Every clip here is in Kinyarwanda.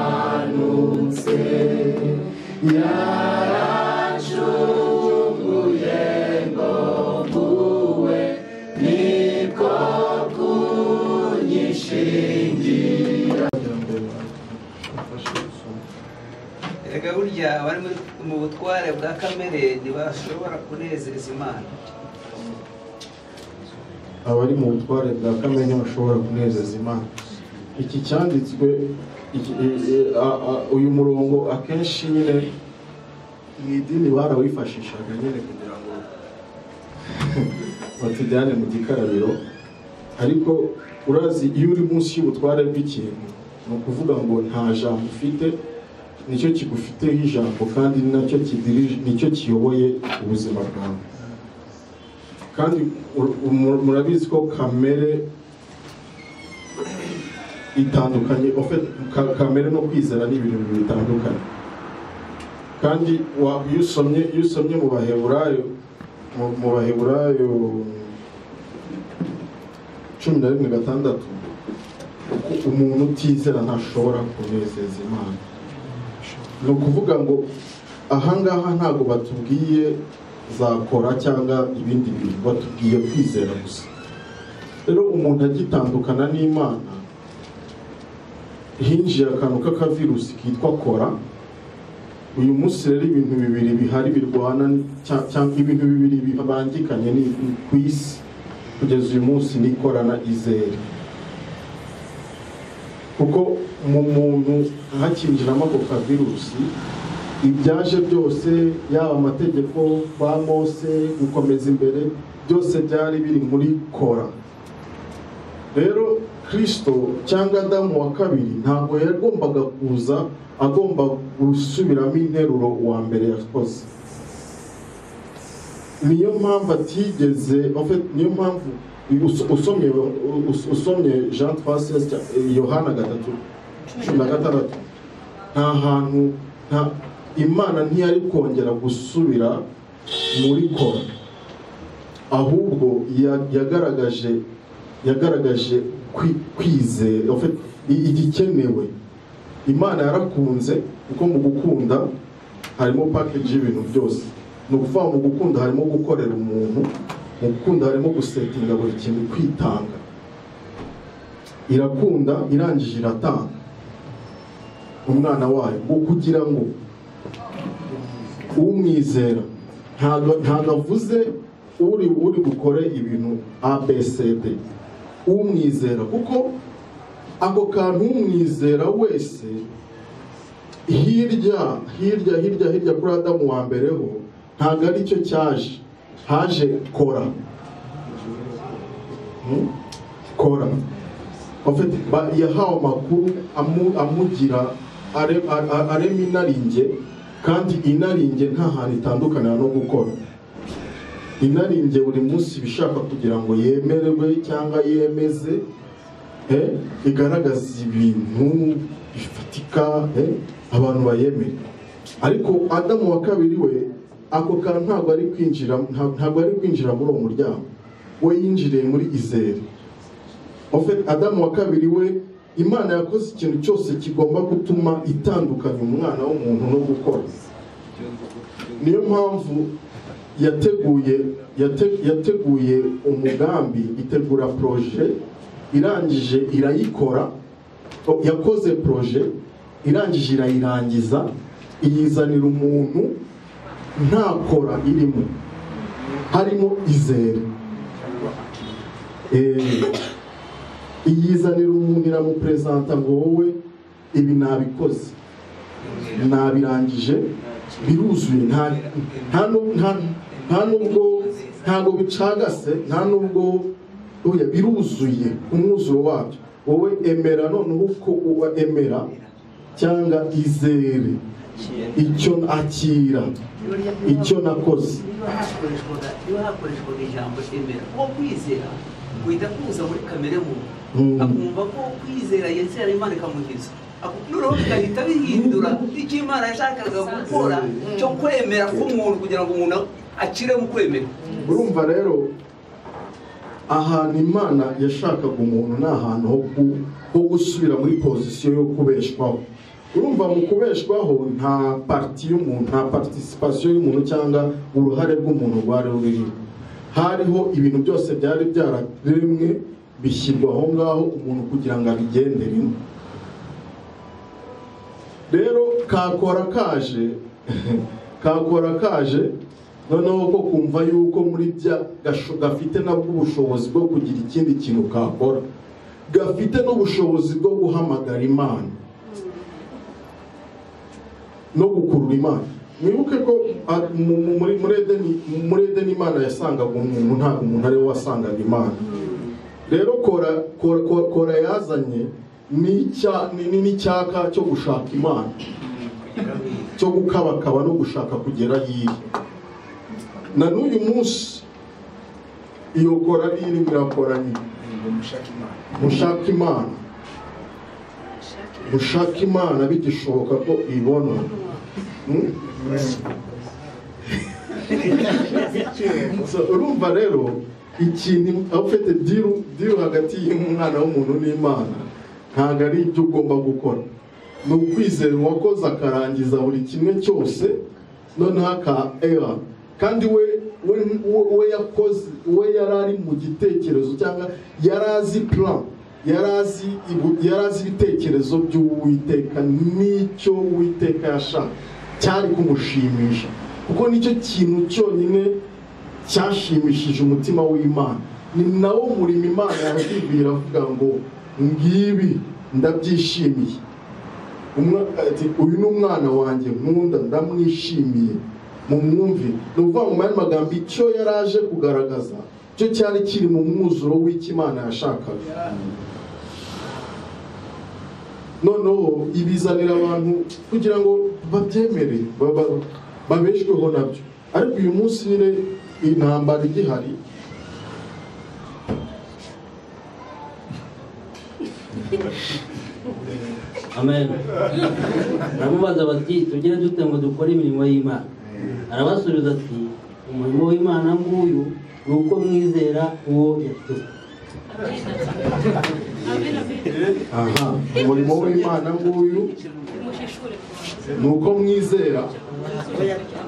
ukiranutse yaracunguye ngo mbuwe niko kunyishingira. Erega burya abari mu butware bwa kamere ntibashobora kunezeza Imana. Abari mu butware bwa kamere ntibashobora kunezeza Imana. Iki cyanditswe uyu murongo akenshi nyine mu idini barawifashishaga nyine kugira ngo batujyane mu gikarabiro, ariko urazi iyo uri munsi y'ubutware bw'ikintu ni ukuvuga ngo nta jambo ufite, nicyo kigufiteho ijambo kandi nacyo kidirije, nicyo kiyoboye ubuzima bwawe. Kandi murabizi ko kamere itandukanye, kamere no kwizera ni ibintu bitandukanye. Kandi iyo usomye mu Baheburayo 11:6, umuntu utizera ntashobora kunezeza Imana. Ni ukuvuga ngo ahangaha ntabwo batubwiye zakora cyangwa ibindi bintu, batubwiye kwizera gusa. Rero umuntu agitandukana n'Imana, hinjiye akantu k'akavirusi kitwa kora. Uyu munsi rero ibintu bibiri bihari birwana, cyangwa ibintu bibiri bibangikanye ni ku isi kugeza uyu munsi ni kora na izere. Kuko mu muntu hakinjiramo ako kavirusi, ibyaje byose, yaba amategeko kwa Mose gukomeza imbere, byose byari biri muri kora. Rero Kristo cyangwa Adamu wa kabiri ntabwo yagombaga kuza agomba gusubiramo interuro wa mbere yakoze. Niyo mpamvu atigeze, niyo mpamvu usomye Jean 3:16, Yohana 3:16, nta hantu Imana ntiyari kongera gusubira muri kora, ahubwo yagaragaje kwizera igikenewe. Imana yarakunze, kuko mu gukunda harimo package y'ibintu byose. Ni ukuvuga mu gukunda harimo gukorera umuntu, mu gukunda harimo gusetinga buri kintu, kwitanga. Irakunda, irangije iratanga umwana wayo ngo kugira ngo umwizera, ntabwo avuze uri gukore ibintu ABCD, umwizera, kuko ako kantu umwizera wese hirya kuri Adamu wa mbere ho ntabwo ari cyo haje kora. Yahawe amakuru amugira arema inaringe, kandi inaringe nta hantu itandukanira no gukora. Inaringe buri munsi bishaka kugira ngo yemerwe cyangwa yemeze, igaragaza ibintu bifatika, abantu bayemere. Ariko Adamu wa kabiri we ako kantu ntabwo ari kwinjira muri uwo muryango, we yinjiriye muri izere. Adamu wa kabiri we, Imana yakoze ikintu cyose kigomba gutuma itandukanya umwana w'umuntu no gukora. Niyo mpamvu yateguye umugambi, itegura projet, irangije irayikora. Yakoze projet, irangije irayirangiza, iyizanira umuntu nta kora irimo, harimo izere. Iyizanira umuntu, iramupresenta ngo wowe ibi nabikoze, nabirangije, biruzuye, ntabwo bicagase, nta nubwo biruzuye umwuzuro wabyo. Wowe emera, noneho uko uba emera cyangwa izere icyo akira, icyo nakoze. Iyo hakoreshwaga ijambo emera, ko kwizera guhita kuza muri kamere muntu, akumva ko kwizera yizera Imana ikamukiza, noneho bigahita bihindura icyo Imana yashakaga gukora cyo kwemera k'umuntu kugira ngo umuntu akire mu kwemera. Urumva rero ahantu Imana yashakaga umuntu ni ahantu ho gusubira muri pozisiyo yo kubeshwaho. Urumva mu kubeshwaho nta parti y'umuntu, nta participation y'umuntu cyangwa uruhare rw'umuntu rwari rurimo. Hariho ibintu byose byari byararemwe bishyirwa aho ngaho umuntu kugira ngo abigenderemo. Rero kakora kaje noneho ko kumva yuko muri bya gafite nabwo ubushobozi bwo kugira ikindi kintu kakora, gafite n'ubushobozi bwo guhamagara Imana no gukurura Imana. Mwibuke ko muri Edeni Imana yasangaga umuntu, ntabwo umuntu ari we wasangaga Imana. Rero kora yazanye n'icyaka cyo gushaka Imana, cyo gukabakaba no gushaka kugera hirya. Na n'uyu munsi iyo kora iri birakora ni mushaka Imana bigishoboka ko ibona. So urumva rero ikintu afite diru hagati y'umwana w'umuntu n'Imana ntabwo ari ibyo ugomba gukora, ni ukwizera uwakoze akarangiza buri kimwe cyose, noneho kandi we yakoze, we yari ari mu gitekerezo cyangwa yari azi plan, yari azi ibitekerezo by'Uwiteka n'icyo Uwiteka yashaka cyari kumushimisha, kuko nicyo kintu cyonyine cyashimishije umutima w'Imana. Ni nawo murimo Imana yabibwira avuga ngo ngibi ndabyishimiye, uyu ni umwana wanjye nkunda, ndamwishimiye, mumwumve. Ni ukuvuga mu yandi magambo icyo yari aje kugaragaza cyo cyari kiri mu mwuzuro w'icyo Imana yashakaga. Noneho ibizanira abantu kugira ngo babyemere, babeshweho nabyo. Ariko uyu munsi nyine intambara igihari, amen. Baramubaza bati tugere dute ngo dukore imirimo y'Imana? Arabasubiza ati umurimo w'Imana nguyu ni uko mwizera uwo yatumye. Umurimo w'Imana nguyu ni uko mwizera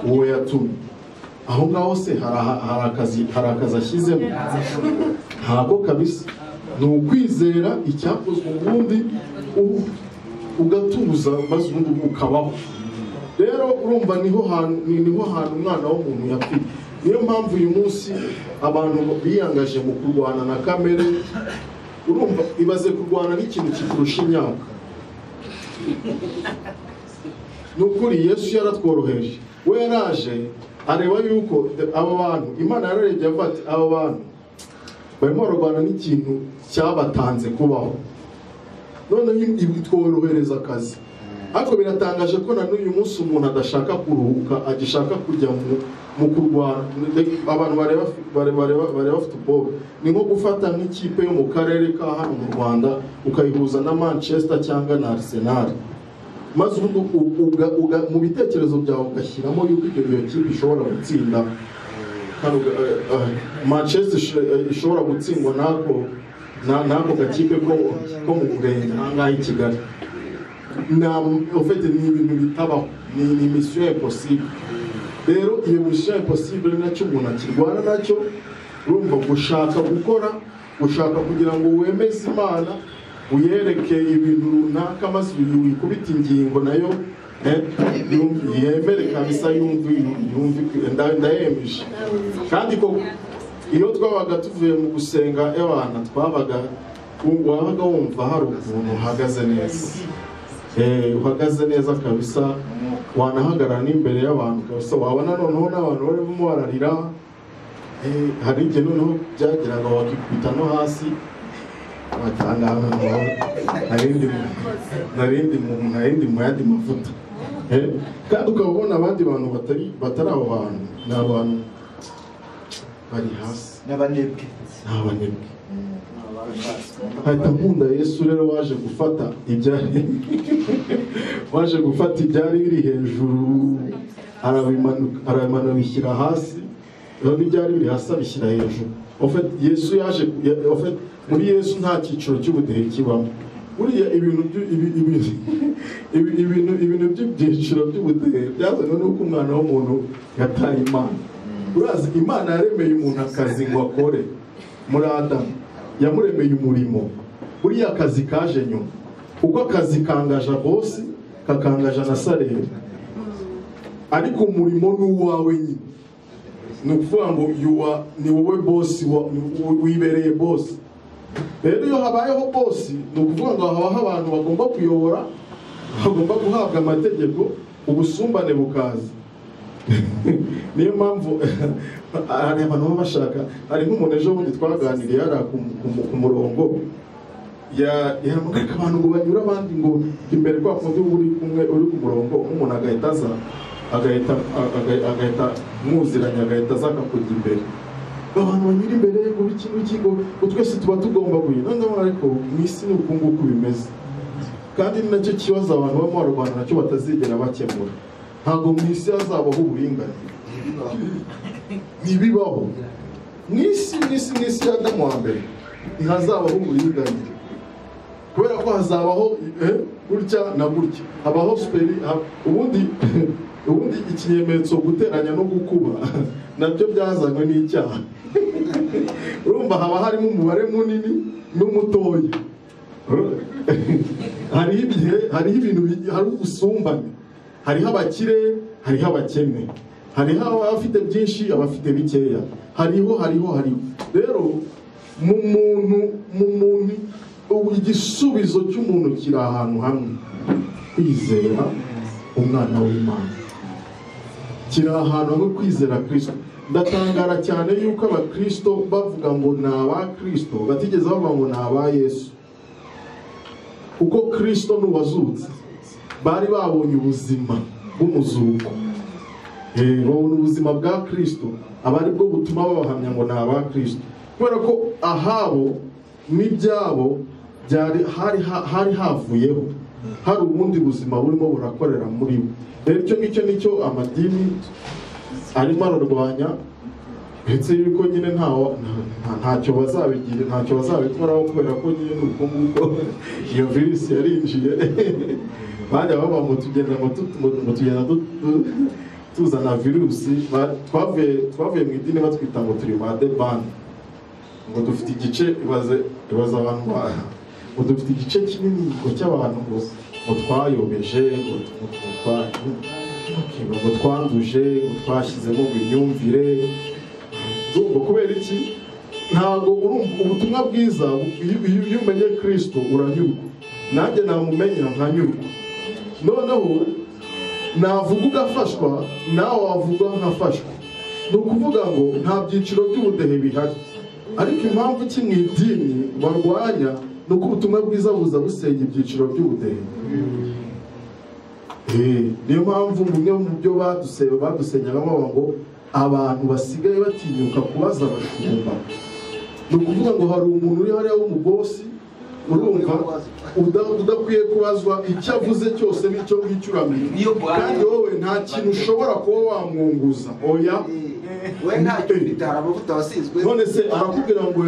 uwo yatumye. Aho ngaho se hari akazi ashyizemo? Ntabwo kabisa. Ni ukwizera icyakozwe ubundi ugatuza maze ubundi ukabaho. Rero urumva niho hantu umwana w'umuntu yapfiye. Niyo mpamvu uyu munsi abantu biyangaje mu kurwana na kamere. Urumva ibaze kurwana n'ikintu kikurusha imyaka. Nukuri Yesu yaratworoheje. We yaraje areba yuko abo bantu Imana yararebye avuga ati abo bantu barimo barwana n'ikintu cyabatanze kubaho, noneho ibitworohereza akazi. Ariko biratangaje ko na n'uyu munsi umuntu adashaka kuruhuka, agishaka kujya mu kurwana. Abantu bareba football ni nko gufata nk'ikipe yo mu karere ka hano mu Rwanda ukayihuza na Manchester cyangwa na Arsenal, maze mu bitekerezo byawe ugashyiramo yuko iyo kipe ishobora gutsinda, Manchester ishobora gutsindwa nako gakipe ko mu Murenge ahangaha i Kigali. Ufite ni ibintu bitabaho, ni mission impossible. Rero iyo mission impossible nacyo umuntu akirwana nacyo. Urumva gushaka gukora, gushaka kugira ngo wemeze Imana, uyereke ibintu runaka, maze wikubita ingingo nayo yemere kabisa, yumve ndayemeje. Kandi ko iyo twabaga tuvuye mu gusenga abana wabaga wumva hari ukuntu uhagaze neza, uhagaze neza kabisa, wanahagarara n'imbere y'abantu kabisa, wabona noneho n'abantu barimo bararira. Hari igihe noneho byageraga wakikubita no hasi, batanga narindi mu yandi mavuta. Kandi ukabona abandi bantu batari abo bantu, ni abantu bari hasi, n'abanebwe. Hahita nkunda Yesu rero waje gufata ibyari biri hejuru, arabimanura bishyira hasi, rero ibyari biri hasi abishyira hejuru. Yesu yaje muri Yesu nta cyiciro cy'ubudehe kibamo. Buriya ibintu by'ibyiciro by'ubudehe byazanywe n'uko umwana w'umuntu yataye Imana. Urazi Imana yaremeye umuntu akazi ngo akore. Muri Adamu yamuremeye umurimo. Buriya akazi kaje nyuma, kuko akazi kangaja bosi kakangaja na salere, ariko umurimo ni uwawe nyine. Ni ukuvuga ngo ni wowe bosi, wibereye bosi. Rero iyo habayeho bosi, ni ukuvuga ngo habaho abantu bagomba kuyobora, bagomba guhabwa amategeko, ubusumbane bukaza. Niyo mpamvu hari abantu baba bashaka, hari nk'umuntu ejo bundi twaganiriye yari ku murongo yamugarika abantu ngo banyura abandi ngo imbere kwa kundi uri kumwe uri ku murongo, umuntu agahita aza agahita mwuziranya, agahita aza akakujya imbere. Abantu banyura imbere ngo ikigo twese tuba tugomba kugira, ariko mu isi ni uku nguku bimeze, kandi ni nacyo kibazo abantu baba mu Rwanda nacyo batazigera bakemura. Ntabwo mu isi hazabaho uburinganire, ntibibaho. Mu isi ya Adamu wa mbere ntihazabaho uburinganire, kubera ko hazabaho gutya na gutya, habaho ubundi ikimenyetso guteranya no gukuba nabyo byazanywe n'icyaha. Urumva haba harimo umubare munini n'umutoya. Hariho ibintu, hari ubusumbane, hariho abakire, hariho abakene, hariho abafite byinshi, abafite bikeya, hariho. Rero mu muntu igisubizo cy'umuntu kiri ahantu hamwe, kwizera umwana w'Imana. Kiri ahantu hamwe, kwizera Kristo. Ndatangara cyane yuko abakristo bavuga ngo ni abakristo, batigeze bavuga ngo ni aba Yesu, kuko Kristo n'uwazutse bari babonye ubuzima bw'umuzuko. Babona ubuzima bwa Kristo, aba ari bwo butuma babahamya ngo ni aba Kristo, kubera ko ahabo n'ibyabo hari havuyeho, hari ubundi buzima burimo burakorera muri bo. Rero icyo ngicyo nicyo amadini arimo ararwanya, ndetse yuko nyine ntacyo bazabikoraho, kubera ko nyine uko nguko iyo virusi yarinjiye. Bajya baba ngo tugenda tuzana virusi. Twavuye mu idini batwita ngo turi ba debande, ngo dufite igice, ibaza abantu ngo dufite igice kinini cy'abantu ngo twayobeje, ngo twanduje, ngo twashyizemo imyumvire. Kubera iki? Ntabwo urumva ubutumwa bwiza. Iyo umenye Kristo uranyurwa, nanjye namumenya nkanyurwa. Noneho navuga ugafashwa, nawe wavuga nkafashwa. Ni ukuvuga ngo nta byiciro by'ubudehe bihari, ariko impamvu ki mu idini barwanya ni uko ubutumwa bwiza buza busenya ibyiciro by'ubudehe. Niyo mpamvu bimwe mu byo badusenyagamo ngo abantu basigaye batinyuka kubaza abashumba. Ni ukuvuga ngo hari umuntu uri hariya w'umubosi, urumva udakwiye kubazwa icyo avuze cyose n'icyo ngicyo uramenya, kandi wowe nta kintu ushobora kuba wamwunguza. Oya, we nta kintu amavuta wasizwe. None se arakubwira ngo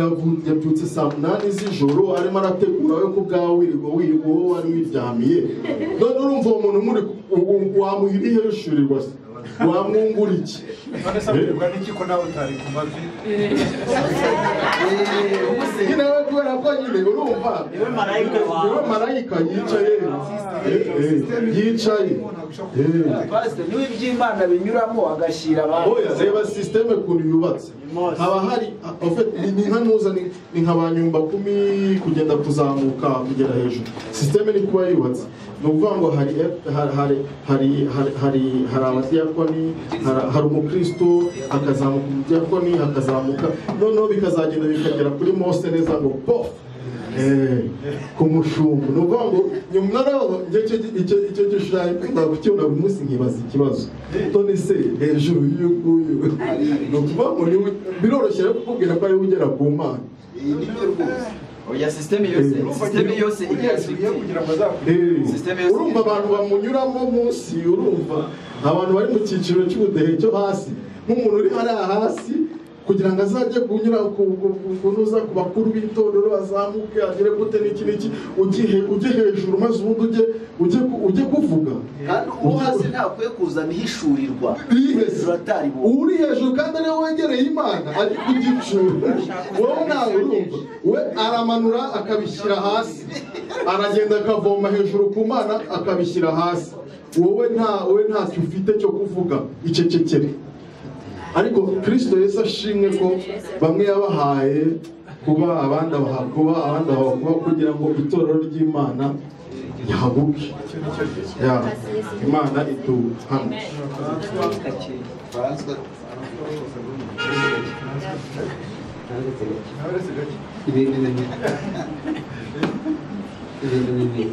yabyutse saa 8 z'ijoro arimo arategura we ku bwawe wirirwa wowe wari wiryamiye. None urumva uwo muntu muri wamuhiriye yishurirwa se, wamwungura iki? None se abwirwa n'iki ko nawe utari ku mavi? Nyine we kubera ko nyine urumva niwe marayika yicaye. Pastor, niwe iby'Imana binyuramo agashyira abantu. Oya, reba systeme ukuntu yubatse. Haba hari ni nka nuza, ni nka banyumba 10 kugenda kuzamuka kugera hejuru. Systeme ni kuba yubatse. Ni ukuvuga ngo hari abadiyakoni, hari umukristo, akazamuka umudiyakoni, akazamuka, noneho bikazagenda bikagera kuri Mose neza ngo po ku mushumba. Ni ukuvuga ngo nyuma naho icyo gishushanyo kucyona buri munsi nkibaza ikibazo, none se hejuru y'uyu ni ukuvuga ngo biroroshye kukubwira ko ari ugera ku Mana. Oya, systeme yose igira kugira ngo azakure. Urumva abantu bamunyuramo munsi, urumva abantu bari mu cyiciro cy'ubudehe cyo hasi, nk'umuntu uri hariya hasi kugira ngo azajye kunyura kunoza ku bakuru b'itorero azamuke agire gute n'iki ujye hejuru maze ubundi ujye kuvuga. kandi uwo hasi ntakwiye kuzana ihishurirwa atari bo uri hejuru kandi ariwe wegereye Imana ari ku gicu wowe nawe urumva we aramanura akabishyira hasi aragenda akavoma hejuru ku Mana akabishyira hasi wowe ntacyo ufite cyo kuvuga icecekere. Ariko Kristo Yesu ashimwe ko bamwe yabahaye kuba abandi kuba kugira ngo itorero ry'Imana yahaguke. Imana ituhane. ibintu bibiri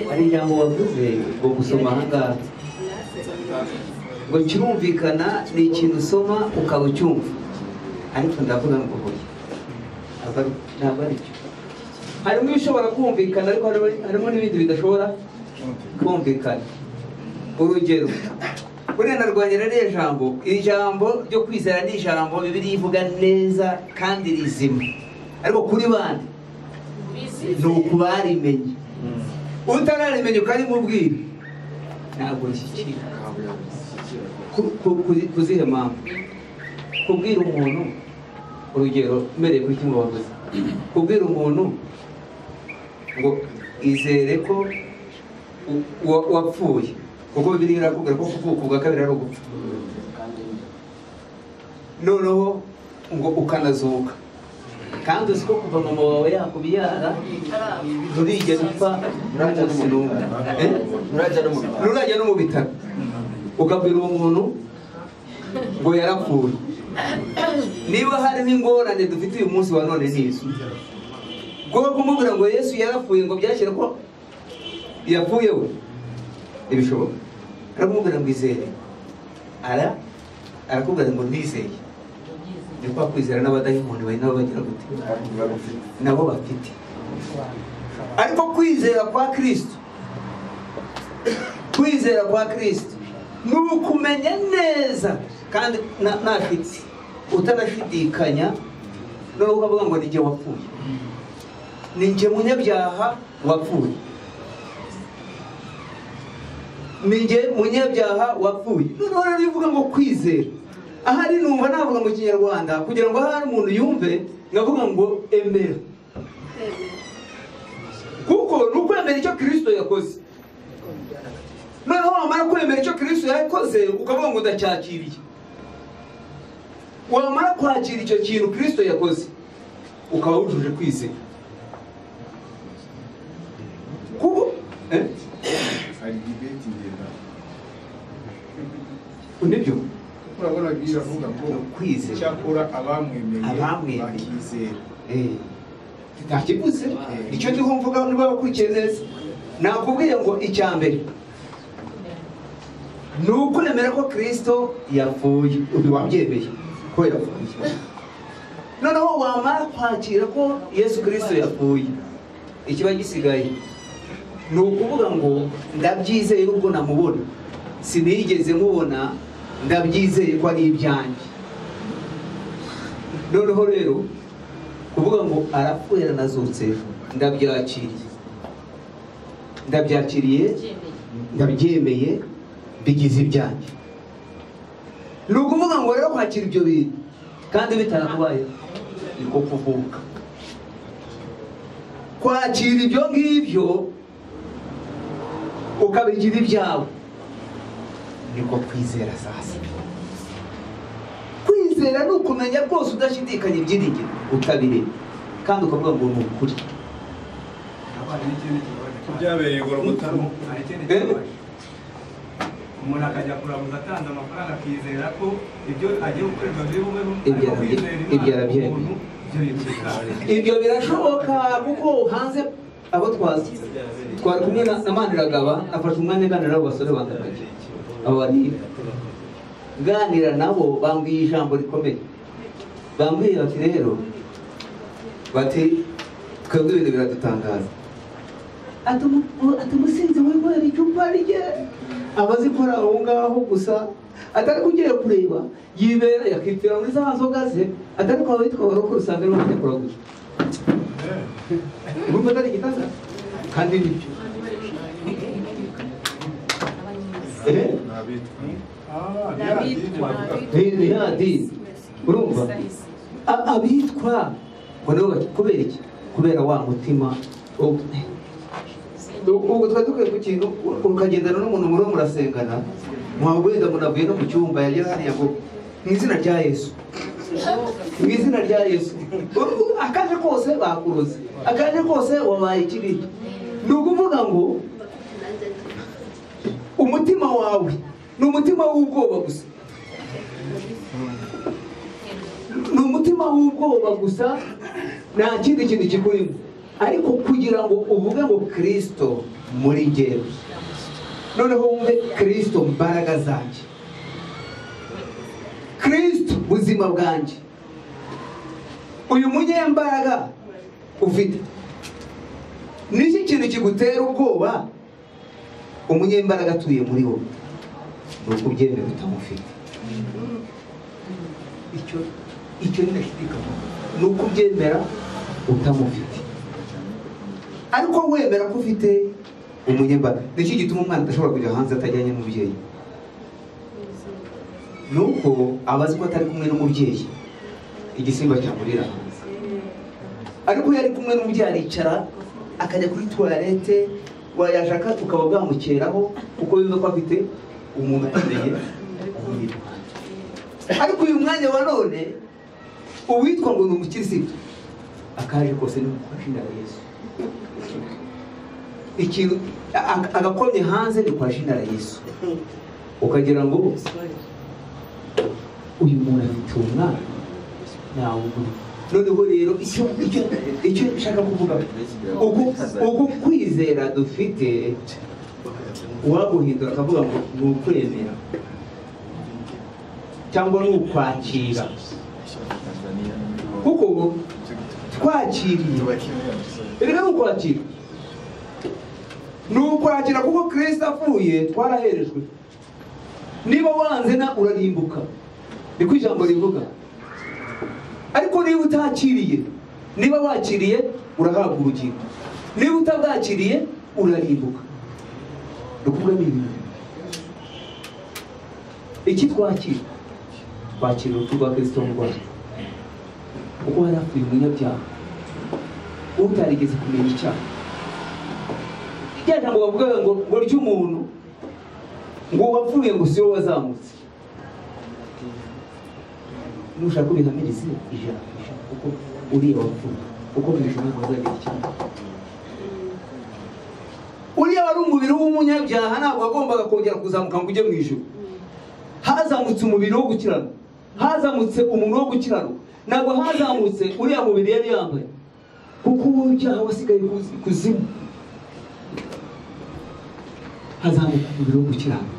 hari ijambo wavuze ngo gusoma ahangaha ngo kirumvikana ni ikintu usoma ukaba ucyumva, ariko ndavuga ngo hoya ntabwo ari cyo. harimo ibishobora kumvikana ariko harimo n'ibindi bidashobora kumvikana. urugero buriya narwanya ririya jambo, iri jambo ryo kwizera ni ijambo Bibiliya ivuga neza kandi rizima, ariko kuri bande ni ukubarimenye. utararimenye ukarimubwira ntabwo rishyikira. kuzihe mpamvu? kubwira umuntu, urugero mbereye kuri kimwe wavuze, kubwira umuntu ngo izere ko wapfuye, kuko Bibiliya irakubwira ko kuvuka ubwa kabiri ari ugupfa, noneho ngo ukanazuka, kandi uzi ko kuva mama wawe yakubyara nturigera upfa n'umunsi n'umwe, nturajya no mu bitaro. ukabwira uwo muntu ngo yarapfuye. niba hariho ingorane dufite uyu munsi wa none n'izo, kuko kumubwira ngo Yesu yarapfuye ngo byashyira ko yapfuye we ntibishoboka. aramubwira ngo izere, arakubwira ngo ndizeye. ni kwa kwizera n'abadayimoni bari nabo bagira gute, nabo bafite. ariko kwizera kwa Kristo, kwizera kwa Kristo ni ukumenya neza kandi ntafite utanashidikanya, noneho ukavuga ngo ni jye wapfuye, ni jye munyabyaha wapfuye, ni jye munyabyaha wapfuye. noneho rero uvuga ngo kwizera, ahari numva navuga mu Kinyarwanda kugira ngo ahari umuntu yumve, ngavuga ngo emera, kuko ni ukwemera icyo Kristo yakoze. noneho wamara kwemera icyo Kristo yakoze ukavuga ngo ndacyakiriye, wamara kwakira icyo kintu Kristo yakoze ukaba wujuje kwizera. kuko hari debate ngenda nibyo urabona biravuga ko kwizera cyakora abamwemeye bakizera. ntakivuze icyo ndiho mvuga niba bakurikiye neza. nakubwiye ngo icya mbere ni ukwemera ko Kristo yapfuye, ubu wabyemeye ko yapfuye. noneho wamara kwakira ko Yesu Kristo yapfuye, ikiba gisigaye ni ukuvuga ngo ndabyizeye nubwo namubona, sinigeze mubona, ndabyizeye ko ari ibyanjye. noneho rero kuvuga ngo arapfuye aranazutse, ndabyakiriye, ndabyemeye, bigize ibyanjye. ni ukuvuga ngo rero kwakira ibyo bintu kandi bitarakubaye niko kuvuka. kwakira ibyo ngibyo ukabigira ibyawe niko kwizera. sasa kwizera ni ukumenya rwose udashidikanya ibyiringiro, ukabireba kandi ukavuga ngo ni ukuri. byabereye Golgotha. umuntu akajya kuramuza atanze amafaranga akizera ko ibyo agiye gukorerwa biri bubeho, ibyo birashoboka. kuko hanze abo twari kumwe na Maniragaba, afashe umwanya aganira n'abo basore bandagaje, abo bari ganira nabo, bambwiye ijambo rikomeye. bambwiye bati rero, bati twebwe ibintu biradutangaza, ati umusinzi w'inywera icupa rye, abazikora aho ngaho gusa, atari kugiye kureba yibera yakitira muri za nzoga ze atari kwa witwa baroko usanga ari bafite kuraguza urumva atari igitanda kandi nibyo ni hadini urumva abitwa kubera iki kubera wa mutima ubwo twari dukwiye ku kintu ukagendana n'umuntu muri murasengana mwagwenda munavuye no mu cyumba yagera hariya ngo mu izina rya Yesu mu izina rya Yesu akaje kose bakuroze akaje kose wabaye ikibito ni ukuvuga ngo umutima wawe ni umutima w'ubwoba gusa ni umutima w'ubwoba gusa nta kindi kintu kikurimo ariko kugira ngo uvuge ngo Kristo muri njyewe noneho wumve Kristo mbaraga zanjye Kristo buzima bwanjye uyu munyembaraga ufite niki kintu kigutera ubwoba umunyembaraga atuye muri wowe nuko ubyemera utamufite icyo ninashidikamo nuko ubyemera utamufite ariko wemera ko ufite umunyembaraga niki gituma umwana adashobora kujya hanze atajyanye n'umubyeyi nuko abazi ko atari kumwe n'umubyeyi igisimba cyamurira hanze ariko yari kumwe n'umubyeyi aricara akajya kuri toilette wayashaka ukaba bwamukeraho kuko bivuga ko afite umuntu akeneye ariko uyu mwanya wa none uwitwa ngo ni umukirisitu akaje kose ni umufasha Yesu ikintu agakomye hanze ni kwa Shinara Yesu ukagira ngo uyu muntu afite umwana nawe noneho rero icyo nshaka kuvuga uko kwizera dufite uwaguhindura akavuga ngo ni ukwemera cyangwa ni ukwakira kuko twakiriye reka ni ukwakira ni ukwakira kuko Kristo apfuye twaraherejwe niba wanze na urarimbuka niko ijambo rivuga ariko niba utakiriye niba wakiriye urahabwa ubugingo niba utabwakiriye urarimbuka ukuvuga ni ibintu iki twakira twakira urupfu rwa Kristo mu Rwanda kuko hari apfuye umunyabyaha utarigeze kumenya icyaha ijyana ngo bavuga ngo ry'umuntu ngo wapfuye ngo si wowe wazamutse nushaka kubihamirize ijana kuko uriya wapfuye kuko mwijuru ntabwo azagira icyaha uriya wari umubiri w'umunyabyaha ntabwo wagombaga kongera kuzamuka ngo ujye mu ijuru hazamutse umubiri wo gukiranuka hazamutse umuntu wo gukiranuka ntabwo hazamutse uriya mubiri yari yambaye kuko uwo byaha wasigaye kuzimu hazamuka umubiri wo gukiranuka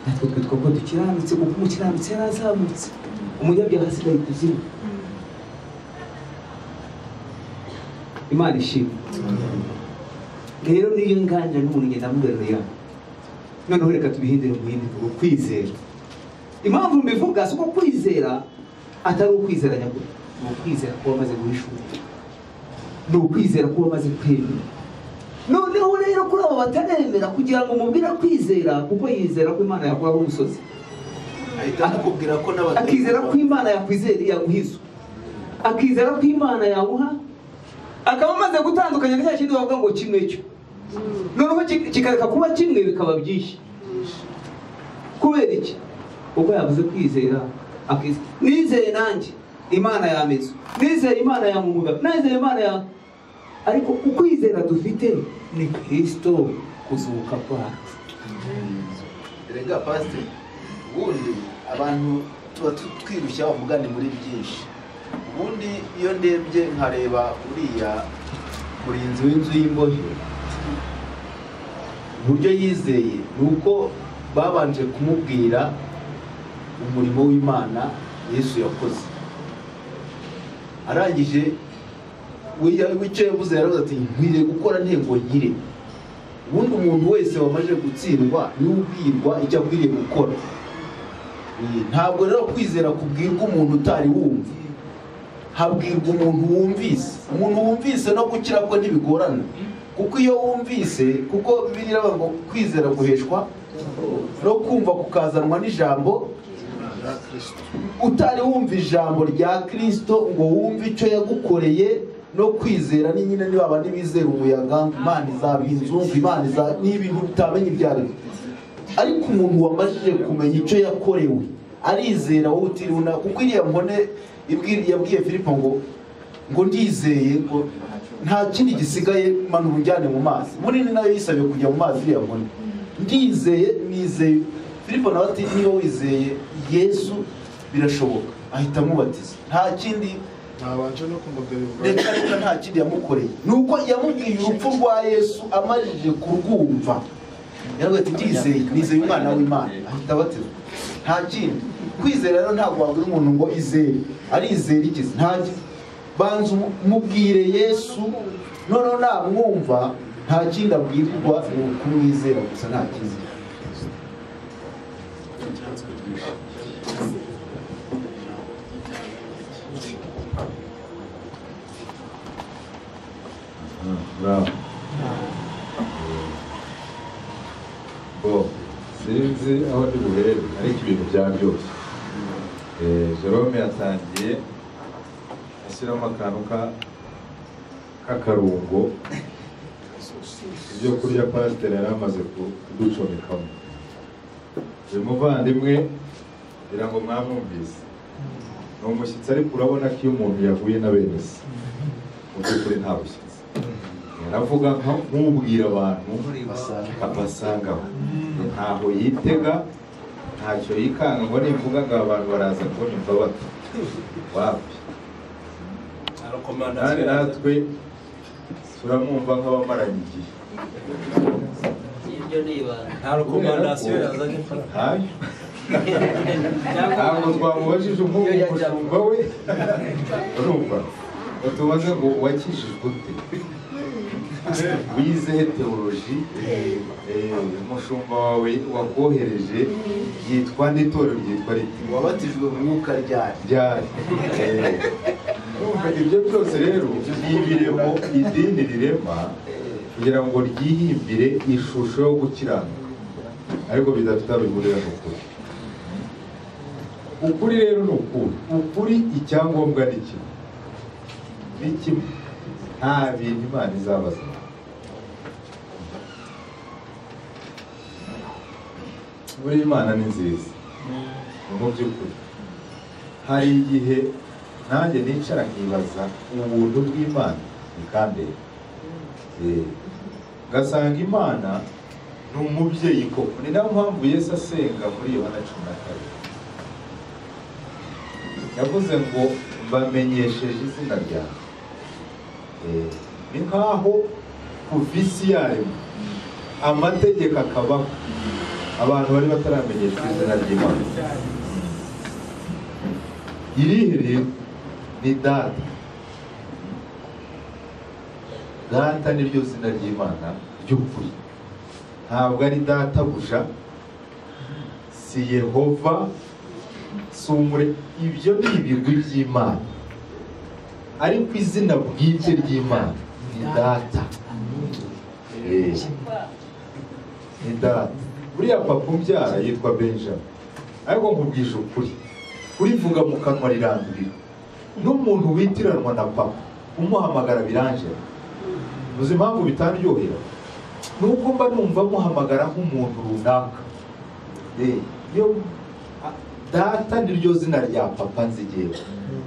natwe twitwa ko dukiranutse kuko umukiranutse yarazamutse umunyabyaha asigaye kuzimu Imana ishimwe rero niyo nganira n'umuntu ngenda mubwira noneho reka tubihindure mu yindi ngo kwizera impamvu mbivuga si uko kwizera atari ukwizera nyakuri ni ukwizera kuba amaze guhishura ni ukwizera kuba amaze kwemera noneho rero kuri abo bataremera kugira ngo mubwire kwizera kuko yizera ko Imana yakuraho umusozi akizera ko Imana yakwizera yaguhiza akizera ko Imana yamuha akaba amaze gutandukanya n'icyo kintu bavuga ngo kimwe cyo noneho kikareka kuba kimwe bikaba byinshi kubera iki kuko yavuze kwizera nizeye nanjye Imana yameze nizeye Imana yamumuga nizeye Imana ya ariko ukwizera dufite ni Kristo kuzuka kwacu rega pastor ubundi abantu tuba twirushya bavugane muri byinshi ubundi iyo ndebye nkareba uriya murinzi w'inzu y'imbohe uburyo yizeye nuko babanje kumubwira umurimo w'Imana Yesu yakoze arangije wicyo yavuze yaravuze ati nkwiriye gukora ntego nkire ubundi umuntu wese wamaze gutsindwa n'ubwirwa icyo akwiriye gukora ntabwo rero kwizera kubwirwa umuntu utari wumva, habwirwa umuntu wumvise. Umuntu wumvise no gukira ko ntibigorana, kuko iyo wumvise, kuko Bibiliya iravuga ngo kwizera guheshwa no kumva kukazanwa n'ijambo. Utari wumva ijambo rya Kristo ngo wumve icyo yagukoreye, no kwizera ni nyine niba abandi bizera umuyaga, Imana izaba inzumva, Imana ni ibintu utamenya ibyo ari byo. Ariko umuntu wamajije kumenya icyo yakorewe arizera wowe utiriwe, kuko iriya nkone yabwiye Filipo ngo ndizeye, ngo nta kindi gisigaye, manura unjyane mu mazi. Munini nayo yisabiye kujya mu mazi iriya nkone, ndizeye, nizeye. Filipo nawe ati niba wizeye Yesu birashoboka, ahita amubatiza. Nta kindi ntabanje no kumugabira, reka nta kindi yamukoreye, nuko yamubwiye urupfu rwa Yesu amajije kurwumva. Yaravuga ati ndizeye, nizeye umwana w'Imana, ahita abatizwa. Nta kindi. Kwizera rero ntabwo wabwira umuntu ngo izere, arizera ikizi, nta banza umubwire Yesu, noneho namwumva nta kindi abwirirwa, ni kumwizera gusa, nta kizira. sinzi aho ndi buhere, ariko ibintu bya byose Jerome yatangiye ashyiramo akantu k'akarungo, ibyo kurya pasiteri yari amaze kuducomekamo. uyu muvandimwe kugira ngo mwamwumvise ni umushyitsi, ariko urabona ko iyo umuntu yahuye na bene se mu by'ukuri nta bushyitsi. Aravuga nk'ubwira abantu basangaho, ntaho yitega, ntacyo yikanga ngo nimvuga ngo abantu baraza kunyumva bato wapi. Kandi natwe turamwumva nk'abamaranye igihe. nta rekomandasiyo yazanye. ntabwo twamubajije umushumba we, urumva tubaze ngo wakijijwe ute, wize teoloji, umushumba wawe wakohereje yitwa n'itorero ryitwa riti, wabatijwe mu mwuka ryari. Ibyo byose rero byibiremo idini rirema kugira ngo ryihimbire ishusho yo gukiranuka, ariko bidafite aho bihurira n'ukuri. Ukuri rero ni ukuri, icyangombwa ni kimwe, nta bintu Imana izabaza. Buriya Imana ni nziza mu by'ukuri. Hari igihe nanjye nicara nkibaza ubuntu bw'Imana bikandeba, ngasanga Imana ni umubyeyi koko. Ni nayo mpamvu Yesu asenga muri Yohana 10:4 yavuze ngo mbamenyesheje izina ryawe. Ni nkaho kuva isi yaremwa amategeko akabaho, abantu bari bataramenyeshwa izina ry'Imana. Irihe rero ni data. Data niryo zina ry'Imana ry'ukuri, ntabwo ari databuja, si Yehova, si umure. Ibyo ni ibigwi by'Imana, ariko izina bwite ry'Imana ni data. Ni data. Buriya papa umbyara yitwa Benjamin, ariko nkubwije ukuri, urivuga mu kanwa rirandurira. N'umuntu witiranwa na papa umuhamagara birangira. Uzi impamvu bitaryohera? Nuko mba numva muhamagara nk'umuntu runaka. Yo data niryo zina rya papa nzigera,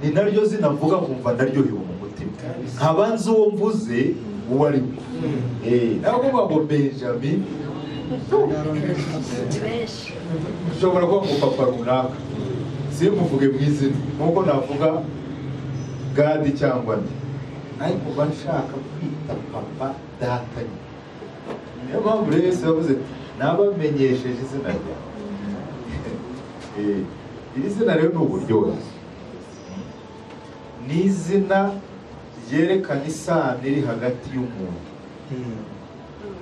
ni naryo zina mvuga nkumva ndaryohewe mu mutima, nkaba nzi uwo mvuze uwo ari we. Ntabwo ngo Benjamin, ushobora kuba ngo papa runaka, simuvuge mu izina nk'uko navuga Gadi cyangwa nde, ariko mba nshaka kwita papa data. Niyo mpamvu rero Yesu yavuze nabamenyesheje izina ryawe. Iri zina rero ni uburyohe, ni izina ryerekana isano iri hagati y'umuntu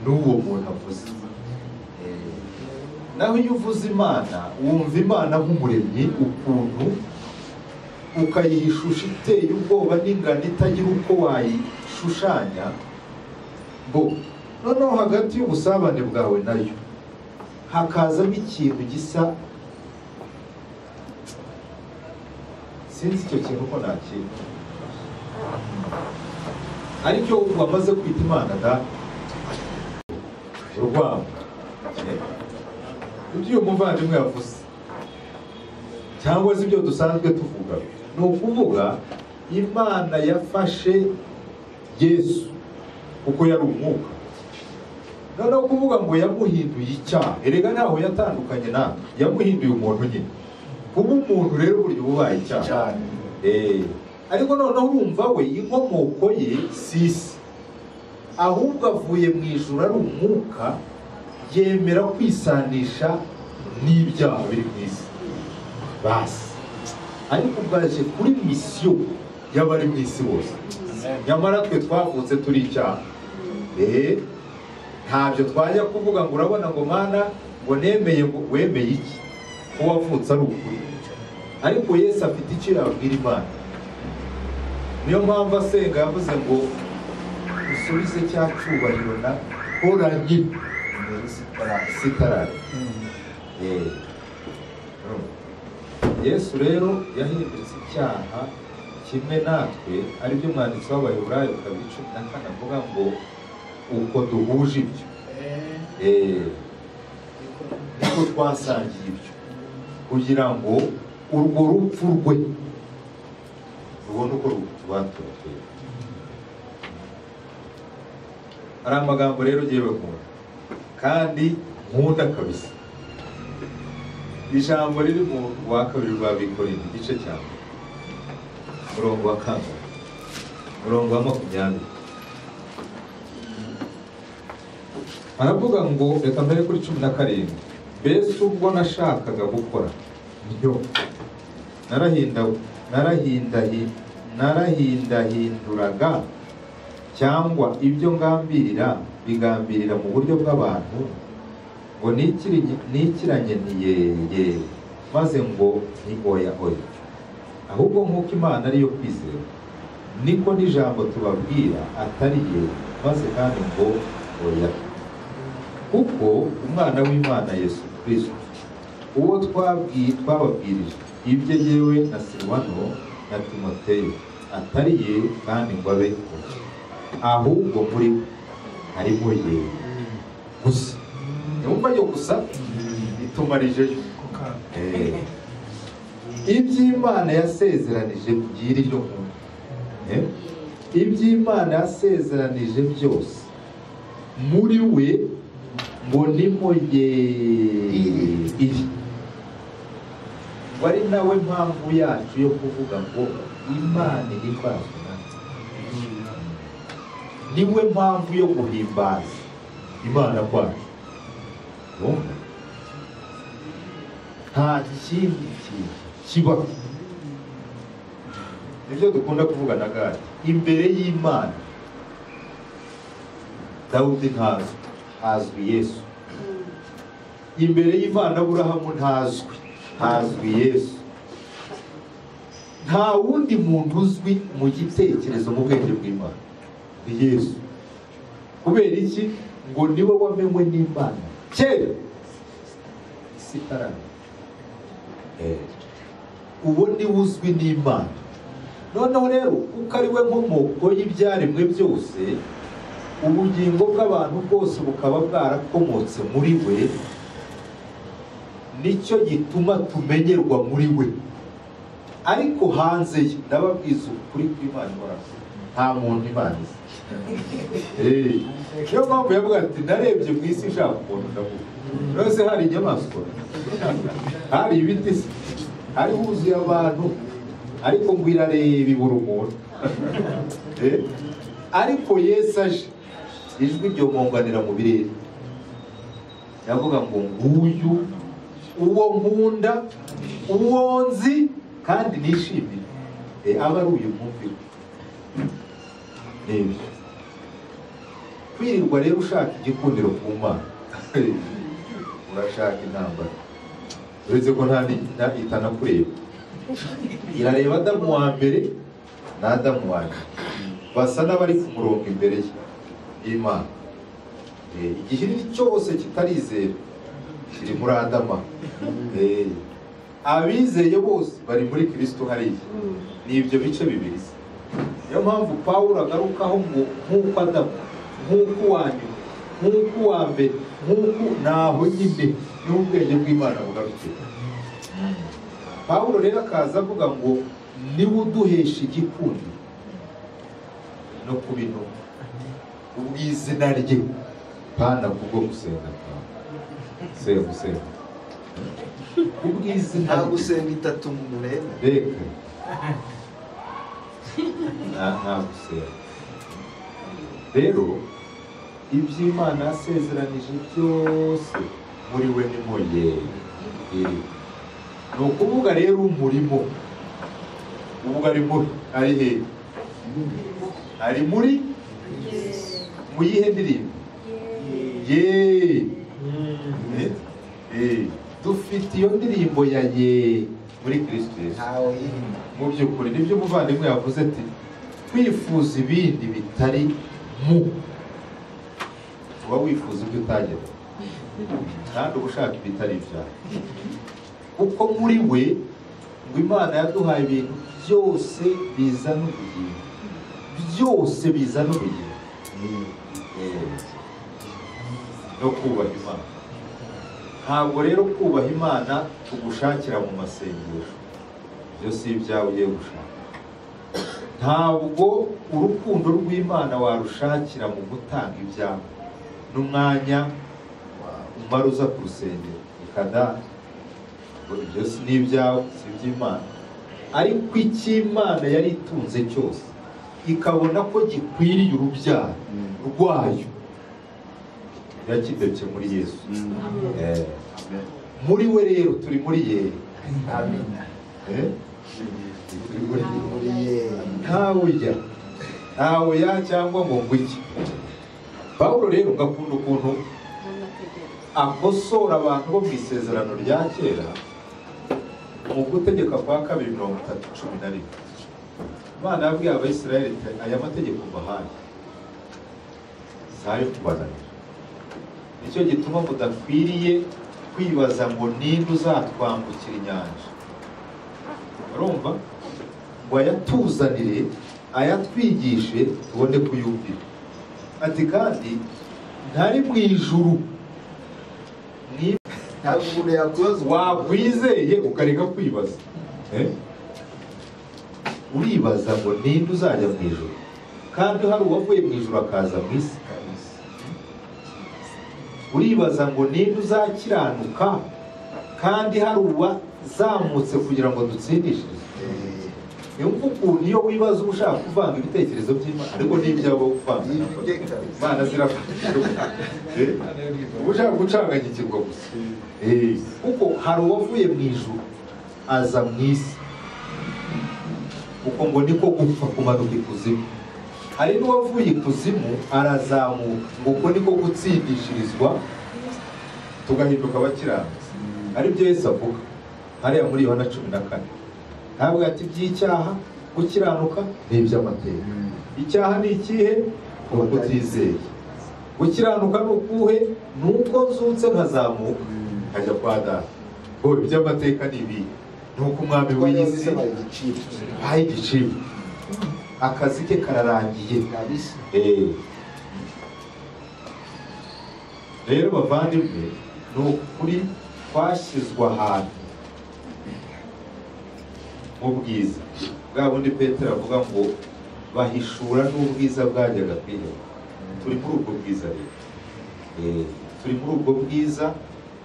n'uwo muntu avuze. naho iyo uvuze imana wumva imana nk'umuremyi ukuntu, ukayiha ishusho iteye ubwoba n'ingano itagira uko wayishushanya. Noneho hagati y'ubusabane bwawe nayo hakazamo ikintu gisa, sinzi icyo kintu ko nakira, aricyo wamaze kwita imana da urwango. Ibyo uyu muvandimwe yavuze cyangwa se ibyo dusanzwe tuvuga, ni ukuvuga imana yafashe Yesu kuko yari umwuka, noneho kuvuga ngo yamuhinduye icyaha. Erega ntaho yatandukanye nawe, yamuhinduye umuntu nyine. Kuba umuntu rero burya ubaye icyaha. Ariko noneho urumva we inkomoko ye si isi, ahubwo avuye mu ijuru ari umwuka, yemera kwisanisha n'ibyaha biri mu isi basi, ariko bwaje kuri misiyo y'abari mu isi bose. Nyamara twe twavutse turi icyaha. Ntabyo twajya kuvuga ngo urabona ngo mana ngo nemeye, ngo wemeye iki ko wavutse ari ukuri. Ariko Yesu afite icyo yabwira Imana. Niyo mpamvu asenga yavuze ngo usubize cya cyubahiro na horanye sitarari. Yesu rero yahindutse icyaha kimwe natwe, aribyo umwanditsi w'Abaheburayo 12:14 avuga ngo uko duhuje ibyo niko twasangiye ibyo, kugira ngo urwo rupfu rwe rubone uko rwaturatwe. Hari amagambo rero ugiye bakunda kandi nkunda kabisa. Ijambo riri mu wa 2 rwa Bikorinto igice cya 4 murongo wa 4 murongo wa 20. Aravuga ngo reka mbere kuri 17, mbese ubwo nashakaga gukora byo narahindahinduraga, cyangwa ibyo ngambirira bigambirira mu buryo bw'abantu, ngo nikiranye ntiyeye, maze ngo ni oya oya. Ahubwo nk'uko Imana ariyo kwizera, niko n'ijambo tubabwira atari ye, maze kandi ngo oya. Kuko umwana w'Imana Yesu Kristo, uwo twababwirije ibyo yewe na Silwano na Timoteyo, atari ye kandi ngo abe oya, ahubwo muri harimo ye gusa. Yumva yo gusa itumarije iby'Imana yasezeranije byiri ryo nkuru. Iby'Imana yasezeranije byose muri we ngo nimo ye iri. Wari nawe mpamvu yacu yo kuvuga ngo Imana ihimbazwe natwe, niwe mpamvu yo guhimbaza Imana kwacu. Nta kindi kintu kibaho. Nibyo dukunda kuvuga na Gadi, imbere y'Imana Dawudi ntazwi, hazwi Yesu. Imbere y'Imana Aburahamu ntazwi, hazwi Yesu. Nta wundi muntu uzwi mu gitekerezo mu bwenge bw'Imana ni Yesu. Kubera iki? Ngo niwe wamenwe n'Imana kera isi itararema. Uwo ni uzwi n'Imana. Noneho rero kuko ari we nkomoko y'ibyaremwe byose, ubugingo bw'abantu bwose bukaba bwarakomotse muri we, nicyo gituma tumenyerwa muri we. Ariko hanze ye ndababwiza ukuri kw'Imana ihoraho, nta muntu Imana izi. Niyo mpamvu yavuga ati narebye mu isi nshaka umuntu ndavuga. Rwose hari inyamaswa, hari ibiti se, hari huzuye abantu, ariko ngo irareba ibura umuntu. Ariko Yesu aje, ijwi ryo mwunganira mu birere, yavuga ngo nguyu uwo nkunda, uwo nzi kandi nishimira, aba ari uyu mwumvira. Kwirirwa rero ushaka igikundiro ku Mana urashaka intambara uretse ko nta itanakureba irareba Adamu wa mbere na Adamu wa nyuma basa n'abari ku murongo imbere y'Imana. Igihiriri cyose kitarizera kiri muri Adama. Abizeye bose bari muri Kristo hariya. Ni ibyo bice bibiri. Niyo mpamvu Pawulo agarukaho ngo nk'uko Adamu, nk'uko uwa nyuma, nk'uko uwa mbere, nk'uko naho nyine n'ubwenge bw'Imana bugarukira. Pawulo rero akaza avuga ngo niwe uduhesha igikundi no kubintu ubw'izina rye pana kubwo gusenga gusenga ubw'izina nta gusenga itatu mu murebe reka nta gusenga rero iby'Imana yasezeranije byose muri we ni moye ni ukuvuga rero umurimo uvuga ari he ari muri mu yihe ndirimbo dufite iyo ndirimbo ya muri Kristo Yesu. Mu by'ukuri nibyo umuvandimwe yavuze ati twifuza ibindi bitari mu uba wifuza ibyo utagera kandi uba ushaka ibitari ibyawe kuko muri we ngo Imana yaduhaye ibintu byose bizana ubugingo byose bizana ubugingo no kubaha Imana. Ntabwo rero kubaha Imana tugushakira mu masengesho byo si ibyawe ugiye gushaka. Ntabwo urukundo rw'Imana warushakira mu gutanga ibyawe n'umwanya umara uza ku rusengero ikada ibyo si n'ibyawe si iby'Imana. Ariko icy'Imana yari itunze cyose ikabona ko gikwiriye urubyaro rwayo yakidebye muri Yesu. Muri we rero turi muri ye. ntawe ya cyangwa ngo ngwiki. Pawulo rero ngakunda ukuntu akosora abantu bo mu isezerano rya kera mu gutegeka kwa 2:3:11. Imana yabwiye Abayisiraheli aya mategeko mbahaye sayo kubananira. Nicyo gituma mudakwiriye kwibaza ngo ninde uzatwambukira inyanja. Urumva ngo ayatuzanire ayatwigishe tubone kuyumvira. Ati kandi ntari mu ijuru wakwizeye ukareka kwibaza. Uribaza ngo ninde uzajya mu ijuru kandi hari uwavuye mu ijuru akaza mu isi. Uribaza ngo ninde uzakiranuka kandi hari uwazamutse kugira ngo dutsindishirize. Niyo wibaza uba ushaka kuvanga ibitekerezo by'Imana ariko n'ibyabo kuvanga Imana zirafasha uba ushaka gucanganyikirwa gusa. Kuko hari uwavuye mu ijuru aza mu isi kuko ngo niko gupfa kumanuka ikuzimu. Hari n'uwavuye ikuzimu arazamuka ngo uko niko gutsindishirizwa tugahinduka abakiranutsi. Ari byo Yesu avuga hariya muri Yohana 14. Ntabwo ati by'icyaha gukiranuka ni iby'amateka. Icyaha ni ikihe? Ukutizeye. Gukiranuka ni ukuhe? Ni uko nzutse nkazamuka nkajya kwa Data. Iby'amateka ni ibi. Ni uko umwami w'iy'isi bahaye igiciro akazi ke kararangiye. Rero bavandimwe ni ukuri twashyizwe ahantu mu bwiza bwa bundi Petero avuga ngo bahishura n'ubwiza bwajyaga kwiheba. Turi muri ubwo bwiza rero. Turi muri ubwo bwiza.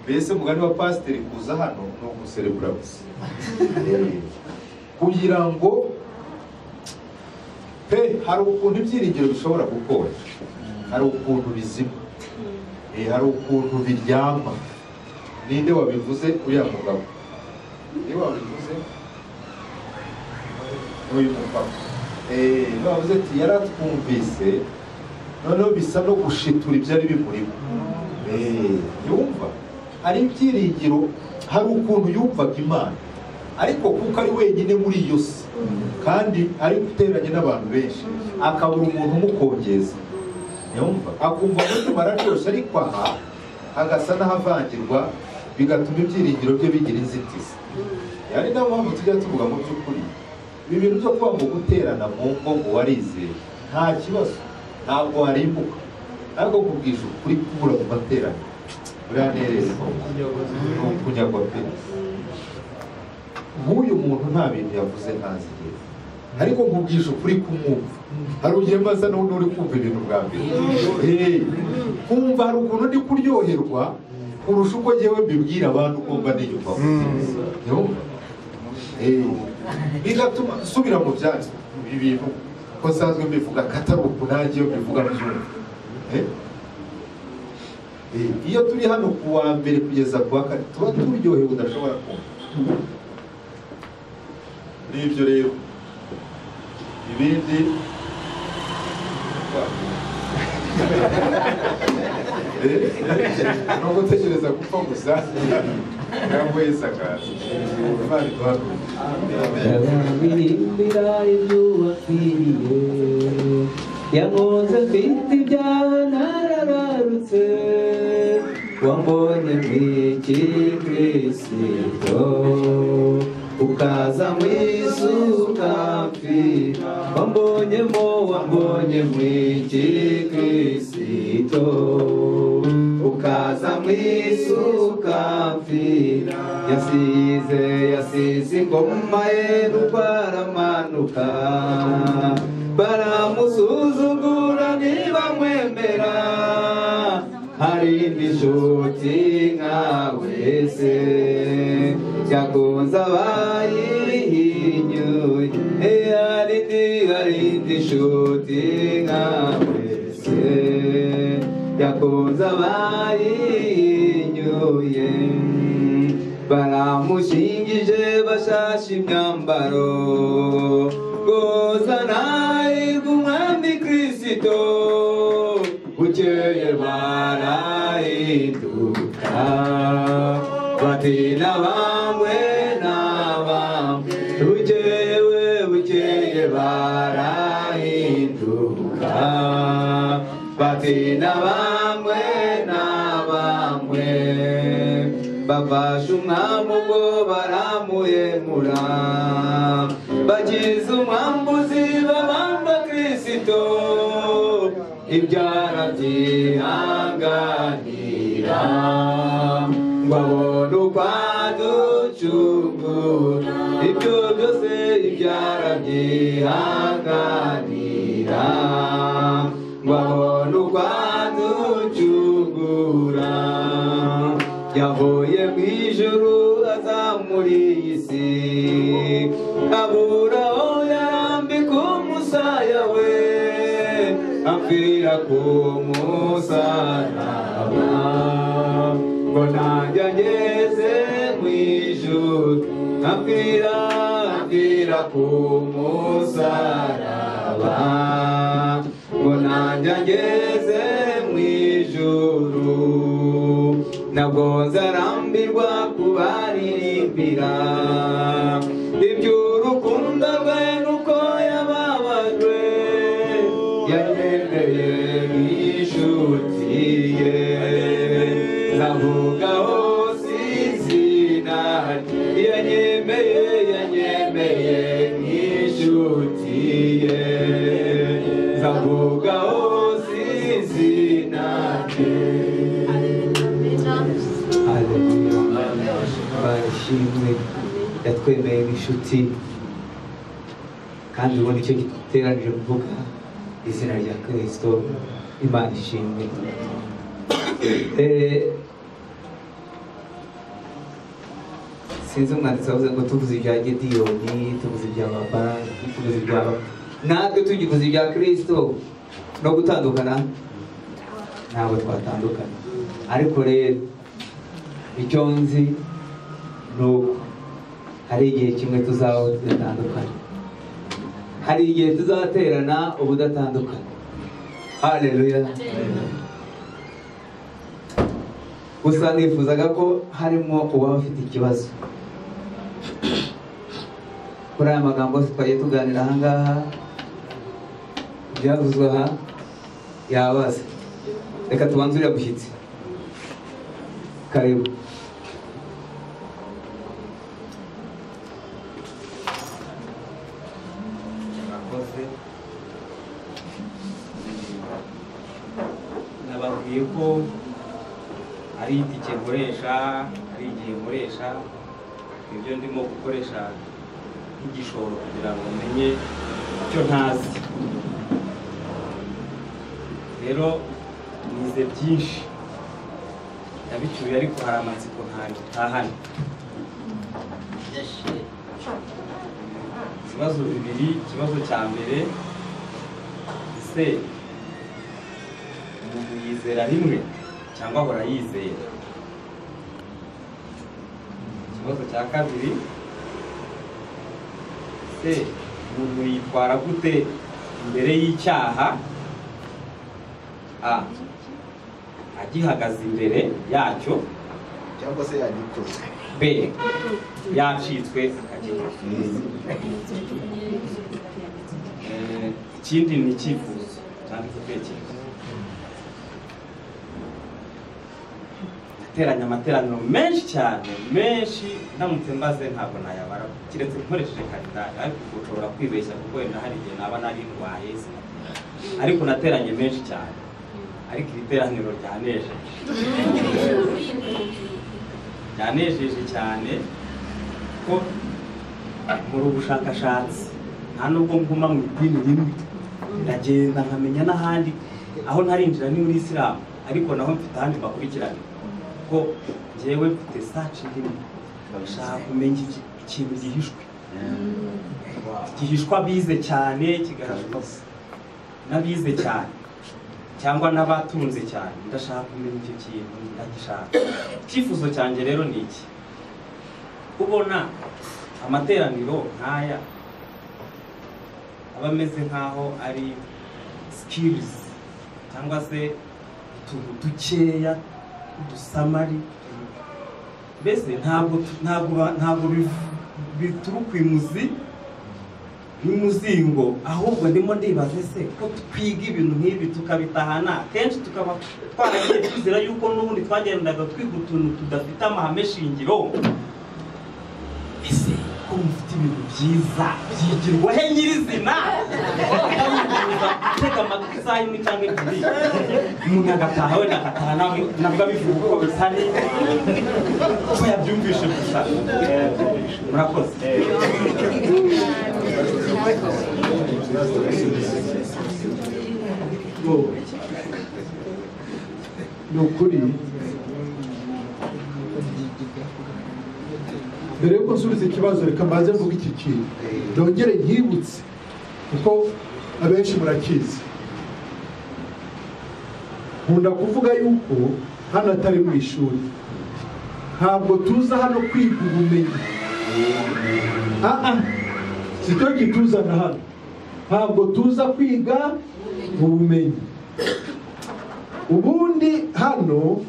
Mbese mugani wa pasiteri kuza hano ni uguserebura gusa kugira ngo hari ukuntu ibyiringiro bishobora gukora, hari ukuntu bizima, hari ukuntu biryama. Ninde wabivuze? Uriya mugabo niwe wabivuze, uyu mupapa bavuze ati yaratwumvise noneho bisa no gushitura ibyari bimurimo. Yumva hari ibyiringiro, hari ukuntu yumvaga Imana, ariko kuko ari wenyine muri iyo si kandi ari guteranye n'abantu benshi, akabura umuntu umukongeza, yumva akumva umutima araryoshye, ariko aha agasa n'ahavangirwa, bigatuma ibyiringiro bye bigira inzitizi. Yani nayo mpamvu tujya tuvuga mu by'ukuri ibi bintu byo kuba ngo guterana mu ngo ngo warizeye nta kibazo, ntabwo warimbuka, ariko kubwisha ukuri kubura mu materaniro uranereza ni ukunyagwa pe. Nk'uyu muntu nta bintu yavuze ntazi igihe, ariko nkubwisha ukuri kumwumva, hari ugiye maze n'undi uri kumva ibintu bwa mbere, kumva hari ukuntu ndi kuryoherwa kurusha uko ngewe mbibwira abantu kumva n'inyuma bigatuma nsubira mu byatsi ibi bintu ko nsanzwe mbivuga katari uku nanjye iyo mbivuga byumva. Iyo turi hano ku wa mbere kugeza ku wa kane tuba turyohewe udashobora kumva. N'ibyo rero ibindi no gutekereza gupfa gusa ntabwo yisakaza. Imana iduhaguruke. Birimbira ibyo wapfiriye, yamuze mfite ibyaha narararutse, wambonye mw'iki Kristo, ukaza mw'isi ukamfira, wambonye mw'iki Kristo, ukaza mw'isi ukamfira, yasize ingoma ye nuko aramanuka, baramusuzugura ntibamwemera, hari inshuti nkawe se, yakunze abayihinyuye, hari inshuti nkawe se, yakunze abayihinyuye, baramushingije bashashe imyambaro, gozana umwami Kristo, bukeye barahinduka, bati nabambwe bukeye barahinduka, bati nabambwe bafashe umwami ubwo baramuhemura, bagize umwambuzi babamba Kristo, ibyara byihanganira, ngo abone uko aducungura, ibyo byose ibyara byihanganira, ngo abone uko aducungura, yavuye mu ijuru aza muri iyi si, abura aho yarambika umusaya we, apfira ku musaraba, ngo nanjye ngeze mu ijuru, apfira ku musaraba, ngo nanjye ngeze mu ijuru, ntabwo nzarambirwa kubaririmbira iby'urukundo rwe nuko yababajwe, yanyemeye nk'inshuti ye, nzavuga hose izina rye, yanyemeye nk'inshuti ye, nzavuga hose izina rye. Barishimwe yatwemeye nk'inshuti, kandi ubona icyo giteranije kuvuga izina rya Kristo. Imana ishimwe. Sinzi umwanditsi wavuze ngo tuvuze ibya Gidiyoni, tuvuze ibya Baraki, tuvuze ibya natwe tugivuze ibya Kristo no gutandukana ntabwo twatandukana, ariko rero icyo nzi ni uko hari igihe kimwe tuzaho tudatandukana, hari igihe tuzaterana ubudatandukana. Haleluya. gusa nifuzaga ko harimo uwaba afite ikibazo kuri aya magambo twagiye tuganira aha ngaha byavuzwe aha yabaza. Reka tubanze uriya gushyitsi. Karibu. Nababwiye ko ari itike nkoresha, ari igihe nkoresha, ibyo ndimo gukoresha nk'igishoro kugira ngo menye icyo ntazi. Rero nize byinshi yabicyuye, ariko hari amatsiko ntahane. Ibibazo bibiri. Ikibazo cya mbere, ese umuntu yizera rimwe cyangwa ahora yizera? Ikibazo cya kabiri, ese umuntu yitwara gute imbere y'icyaha? A, agihagaze imbere yacyo, cyangwa se yagikoze. B, yacitswe akagikora. Ikindi ni icyifuzo cyangwa igitekerezo. Ateranya amateraniro menshi cyane, menshi, ndamutse mbaze ntabwo nayabara, kiretse nkoresheje kalendari, ariko ushobora kwibeshya kuko wenda hari igihe naba nari ndwaye, ariko nateranye menshi cyane. Ariko iri teraniro ryanejeje cyane ko muri ubushakashatsi nta nubwo nguma mu idini rimwe, ndagenda nkamenya n'ahandi. Aho ntarinjira ni muri Isilamu, ariko naho mfite ahandi bakurikirana, ko njyewe mfite saci ndimi ndashaka kumenya ikintu gihishwa abize cyane, kigaragazwa n'abize cyane cyangwa n'abatunze cyane. Ndashaka kumenya icyo kintu, ndagishaka. Icyifuzo cyanjye rero ni iki: kubona amateraniro nk'aya aba ameze nk'aho ari skills cyangwa se utuntu dukeya, udusamari, mbese ntabwo bituruka imuzi n'umuzingo, ahubwo ndimo ndibaza se ko twiga ibintu nk'ibi tukabitahana kenshi, tukaba twaragiye twizera yuko n'ubundi twagendaga twiga utuntu tudafite amahame shingiro. Ese ko mufite ibintu byiza byigirwa he nyirizina? Tega amatwi isaha imwe cyangwa ebyiri, umuntu agataha, wenda agataha nabwo abivuga uko bisa ko yabyumvishe gusa. Murakoze. Ni ukuri, mbere yuko nsubiza ikibazo reka mbanze mvuga iki kintu, ndongere nkibutse kuko abenshi murakizi. Nkunda kuvuga yuko hano atari mu ishuri, ntabwo tuza hano kwiga ubumenyi. Sicyo gituzana hano, ntabwo tuza kwiga ubumenyi. Ubundi hano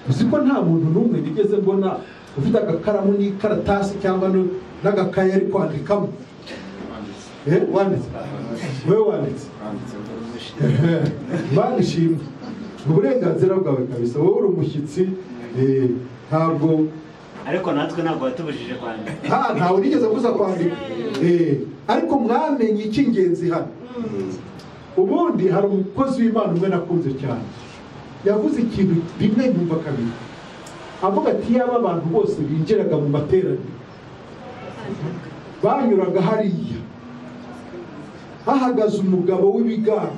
uzi ko nta muntu n'umwe nigeze mbona ufite agakaramu n'ikaratasi cyangwa n'agakaye ari kwandikamo. Wanditse? Wewe wanditse? Imana ishimwe, uburenganzira bwawe kabisa, wowe uri umushyitsi. Ntabwo, ariko natwe ntabwo watubujije kwandika. Ntawe nigeze kuza kwandika. Ariko mwamenye icy'ingenzi hano. Ubundi hari umukozi w'Imana umwe nakunze cyane, yavuze ikintu rimwe nyumva kabiri, avuga ati yaba abantu bose binjiraga mu materaniro banyuraga hariya hahagaze umugabo w'ibigango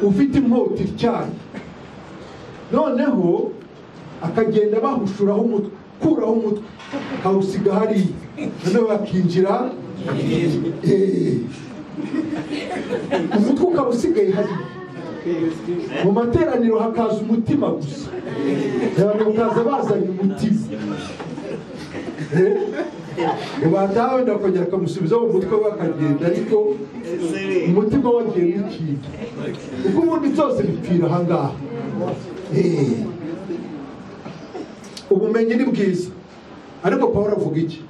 ufite inkota ityaye, noneho akagenda bahushuraho umutwe, kuraho umutwe akawusiga hariya, noneho bakinjira, umutwe ukaba usigaye hariya. Mu materaniro hakaza umutima gusa, abantu bakaza bazanye umutima. Bataha wenda bakongera akamusubiza mu mutwe bakagenda, ariko umutima wagiye n'ikintu, kuko ubundi byose bipfira aha ngaha. ubumenyi ni bwiza ariko Pawulo avuga iki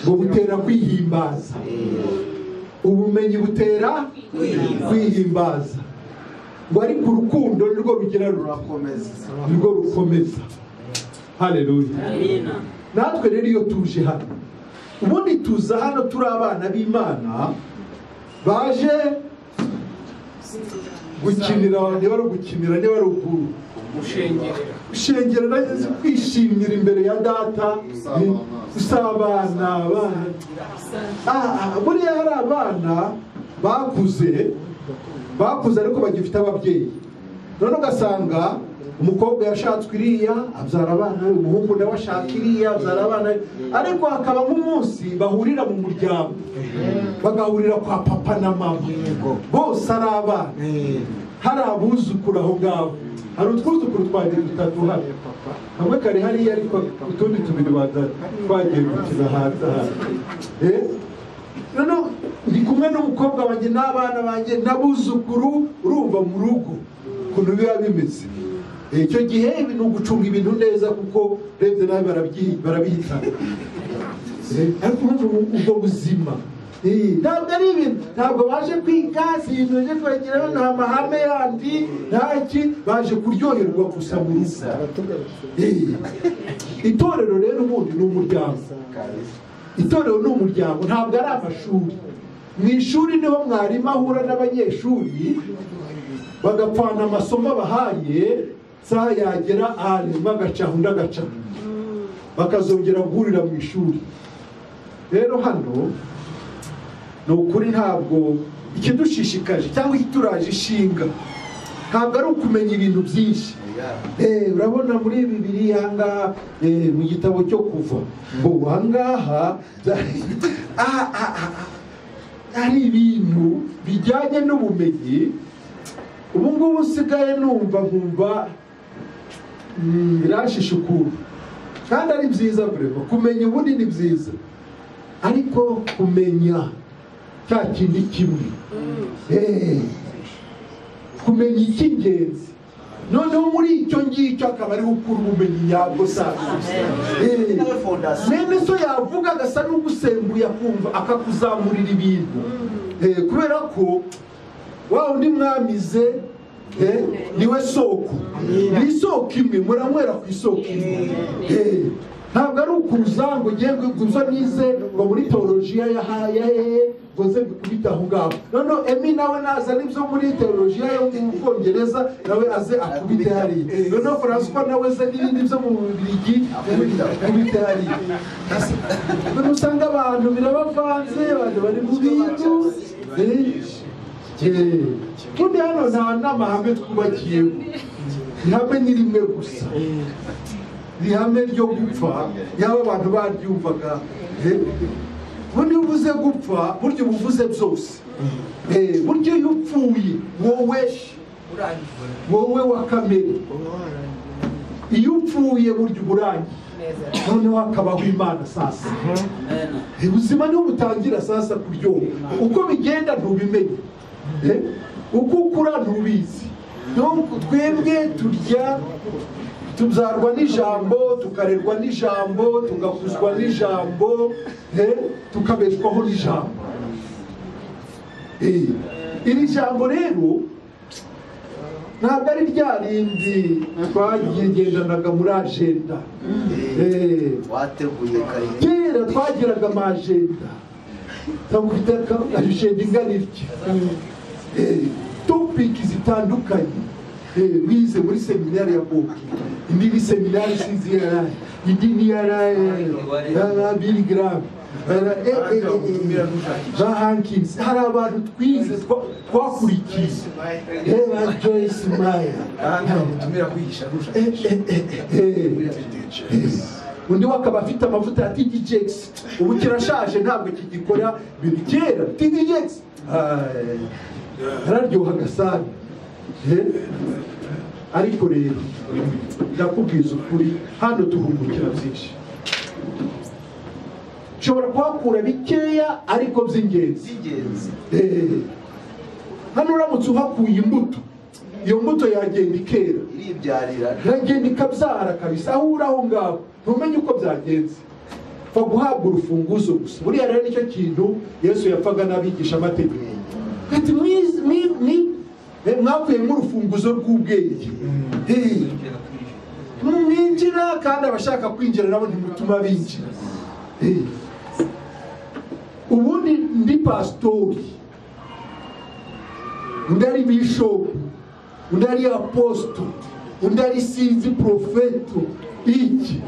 ngo butera kwihimbaza ubumenyi butera kwihimbaza ngo ariko urukundo nirwo rugira nirwo rukomeza haleluya natwe rero iyo tuje hano ubundi tuza hano turi abana b'Imana baje gukinira niba ari gukinira niba ari gushengera kwishimira imbere ya data usabana abana buriya hari abana bakuze ariko bagifite ababyeyi none ugasanga umukobwa yashatswe iriya abyara abana umuhungu nawe ashaka iriya abyara abana ariko hakaba nk'umunsi bahurira mu muryango bagahurira kwa papa na mama bose ari abana hari abuzukuru aho ngaho hari utwuzukuru twagiye dutatu hano kamwe kari hariya ariko utundi tubiri twagiye gukina hanze hano ndi kumwe n'umukobwa wanjye n'abana banjye n'abuzukuru urumva mu rugo ukuntu biba bimeze icyo gihe ni ugucunga ibintu neza kuko rebye nawe barabihita ariko ubwo buzima ntabwo ari ibintu ntabwo baje kwiga si ibintu baje kwegeraho nta mahame yandi ntaki baje kuryoherwa gusa mu rugo itorero rero ubundi ni umuryango itorero ni umuryango ntabwo ari amashuri mu ishuri niho mwarimu ahura n'abanyeshuri bagapfana amasomo bahaye saha yagera hanyuma agaca undi agaca bakazongera guhurira mu ishuri rero hano ni ukuri ntabwo ikidushishikaje cyangwa ituraje ishinga ntabwo ari ukumenya ibintu byinshi urabona muri Bibiliya ahangaha mu gitabo cyo kuva ngo ahangaha hari ibintu bijyanye n'ubumenyi ubu ngubu usigaye numva nkumva birashisha ukuntu kandi ari byiza kureba kumenya ubundi ni byiza ariko kumenya cya kindi kimwe kumenya icy'ingenzi noneho muri icyo ngicyo akaba ari gukura ubumenyi nyabwo sasa mwene so yavuga agasa n'ugusembuye akumva akakuzamurira ibintu kubera ko wa undi mwamize niwe soko ni isoko imwe muranywera ku isoko imwe ntabwo ari ukuza ngo ugiye guzo nize ngo muri teolojiya yahaye ngo ze bikubita aho ngaho noneho Emi nawe naza n'ibyo muri teolojiya yo mu Bwongereza nawe aze akubite hariya noneho François nawe ze n'ibindi byo mu Bubiligi akubite hariya usanga abantu birabavanze abantu bari mu bintu kundi hano nta n'amahame twubakiyeho ihame ni rimwe gusa ihame ryo gupfa yaba abantu baryumvaga ubundi uvuze gupfa burya ubuvuze byose burya iyo upfuye wowe wa kamere iyo upfuye burya uburangi noneho hakabaho Imana sasa ubuzima niho butangira sasa kuryoha uko bigenda ntubimenye uko ukura ntubizi twebwe turya tubyarwa n'ijambo tukarerwa n'ijambo tugakuzwa n'ijambo tukabeshwaho n'ijambo iri jambo rero ntabwo ari rya rindi twagendanaga muri agenda kera twagiraga amajenda agenda ingana itya topiki zitandukanye bize muri seminari ya Boki indi ni seminari CZR indi ni ya Billy Graham Jean Hankins hari abantu twize twakurikiye Joyce Meyer tumira kwigisha undi wakaba afite amavuta ya TD Jakes ubu kirashaje ntabwo kigikora ibintu kera TD Jakes araryohaga sana ariko rero ndakubwiza ukuri hano tuhungukira byinshi ushobora kuhakura bikeya ariko by'ingenzi hano uramutse uhakuye imbuto iyo mbuto yagenda ikera iribyarira iragenda ikabyara kabisa aho uri aho ngaho ntumenye uko byagenze pfa guhabwa urufunguzo gusa buriya rero nicyo kintu Yesu yapfaga n'abigisha amategeko ati mwavuye nk'urufunguzo rw'ubwenge mwinjira kandi abashaka kwinjira nabo ntimutuma binjira ubundi ndi pasitori undi ari bishopu undi ari aposito undi ari sinzi porofeto iki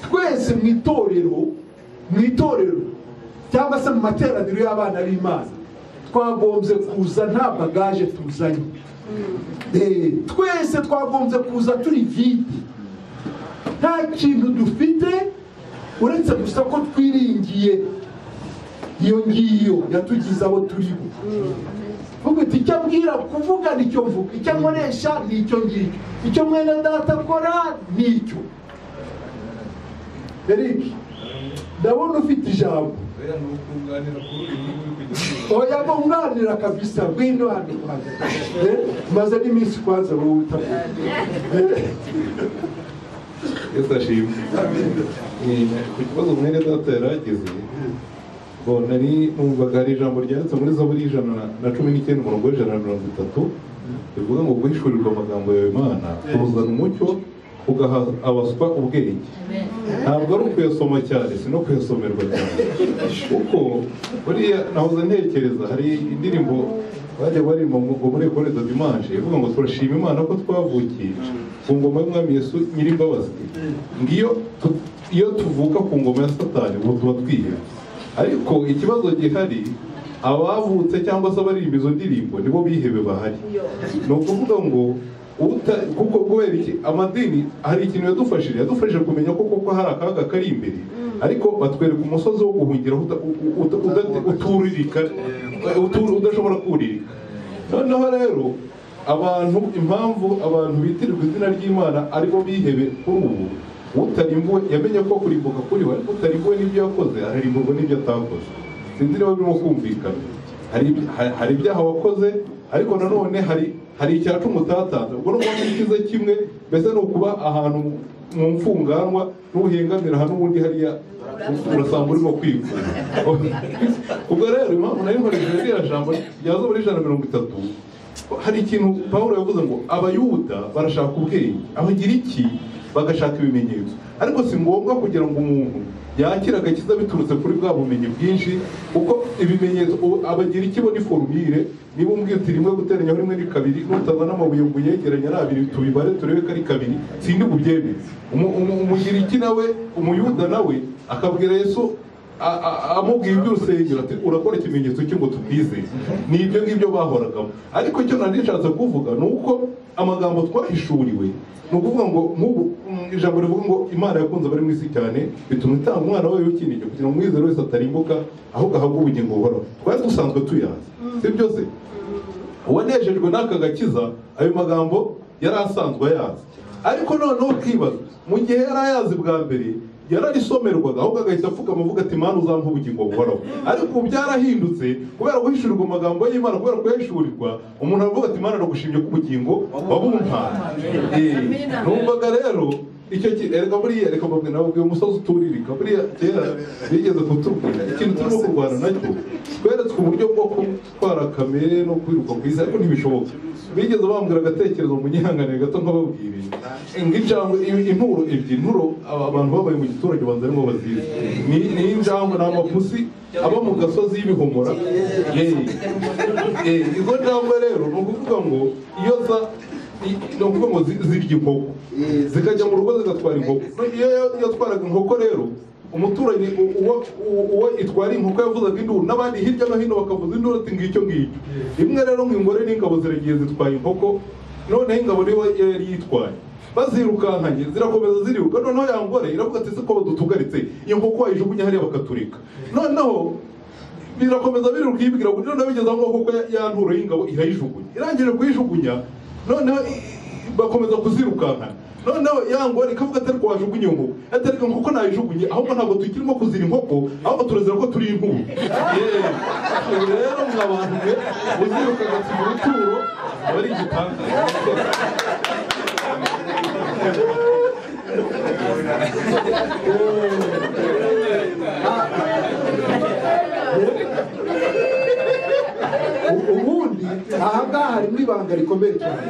twese mu itorero cyangwa se mu materaniro y'abana b'Imana twagombye kuza nta bagaje tuzanye twese twagombye kuza turi vide nta kintu dufite uretse gusa ko twiringiye iyo ngiyo yatugize abo turi bo vuga ati icyo ambwira kuvuga nicyo mvuga icyo nkoresha nicyo ngicyo icyo mwene data akora nicyo Eric ndabona ufite ijambo oya bunganira kabisa ngwino hano kwanza maze n'iminsi kwanza wowe utavuga Yesu ashimwe ku kibazo mwene data yarageze nari numvaga hari ijambo ryanditse muri Zaburi 119 umurongo w'130 rivuga ngo guhishurirwa amagambo yawe Mana kuzana umucyo ugaha abaswa ubwenge ntabwo ari ukuyasoma cyane si no kuyasomerwa cyane kuko buriya nahoze ntekereza hari indirimbo bajya barimo muri Ecole de Dimanche ivuga ngo turashima Imana ko twavukiye ku ngoma y'Umwami Yesu Nyirimbabazi iyo tuvuka ku ngoma ya Satani ubu tuba twiheba ariko ikibazo gihari abavutse cyangwa se abaririmba izo ndirimbo nibo bihebe bahari ni ukuvuga ngo kuko kubera iki amadini hari ikintu yadufashije kumenya ko koko hari akaga kari imbere ariko batwereka umusozi wo guhungira uturirika udashobora kuririka noneho rero impamvu abantu bitirirwa izina ry'Imana aribo bihebe kuri ubu utarimbuwe yamenye ko kurimbuka kuri we ariko utarimbuwe n'ibyo yakoze ararimburwa n'ibyo atakoze sinzi niba birimo kumvikana hari ibyaha wakoze ariko nanone hari icyacu mutatanze ubwo no kuba kimwe mbese ni ukuba ahantu mu mfunganwa n'ubuhengamira hano ubundi hariya urasanga urimo kwikura ubwo rero impamvu nari nkoresheje ririya jambo rya Zaburi 130 hari ikintu Pawulo yavuze ngo abayuda barashaka ubwenge abagira iki bagashaka ibimenyetso ariko si ngombwa kugira ngo umuntu yakira agakiza biturutse kuri bwa bumenyi bwinshi kuko ibimenyetso abagira ikibo ni formule niba umbwiye uti rimwe guteranyaho rimwe ni kabiri nutazana amabuye ngo yegeranye ari abiri tubibare turebe ko ari kabiri sindi bubyemeze umugira iki nawe umuyuda nawe akabwira Yesu amubwiye iby'urusengero ati urakora ikimenyetso cyo ngo tubwize ni ibyo ngibyo bahoragamo ariko icyo nari nshatse kuvuga ni uko amagambo twahishuriwe ni ukuvuga ngo nk'ubu ijambo rivuga ngo Imana yakunze abari mu isi cyane bituma itanga umwana wayo w'ikinege kugira ngo umwizera wese atarimbuka ahubwo ahabwe ubugingo buhoraho twari dusanzwe tuyazi si byo se uwanejejwe n'aka gakiza ayo magambo yari asanzwe ayazi ariko noneho ukibaza mu gihe yari ayazi bwa mbere yararisomerwaga ahubwo agahita apfukama avuga ati Mana uzampa ubugingo buhoraho ariko ubu byarahindutse kubera guhishurirwa amagambo y'Imana kubera kuyahishurirwa umuntu aravuga ati Mana ndagushimye ko ubugingo wabumpaye numvaga rero icyo erega buriya reka mbabwira nababwiye umusozi uturirika buriya kera bigeze kutubwira ikintu turimo kurwana nacyo tweretswe uburyo bwo gutwara kamere no kwiruka ku isi ariko ntibishoboka bigeze bambwira agatekerezo mu gihanganire gato nkababwira injangwe inturo ebyiri inturo abantu babaye mu giturage banza arimo bazizi ni injangwe ni amapusi aba mu gasozi y'ibihomora izo njangwe rero ni ukuvuga ngo iyo ni ukuvuga ngo zirya inkoko zikajya mu rugo zigatwara inkoko iyo yatwaraga inkoko rero umuturanyi uwo itwara inkoko yavuzaga induru n'abandi hirya no hino bakavuza induru ati ngicyo ngicyo rimwe rero nk'ingore n'ingabo ziragiye zitwaye inkoko noneho ingabo niyo yari yitwaye bazirukankanye zirakomeza ziriruka noneho ya ngore iravuga ati siko badutugaritse iyo nkoko wayijugunya hariya bakaturika noneho birakomeza biriruka yibwira ngo noneho bigeze aho nkoko ya nturo y'ingabo irayijugunya irangije kuyijugunya noneho bakomeza kuzirukankana noneho yangwa ikavuga atari ko wajugunye umubu atari ko nkoko nayijugunye ahubwo ntabwo tukirimo kuzira inkoko ahubwo turazira ko turi inkubu rero mwabantu mwe muziruka gatuma uruturo aba ari igitangaza ubundi ahangaha harimo ibanga rikomeye cyane.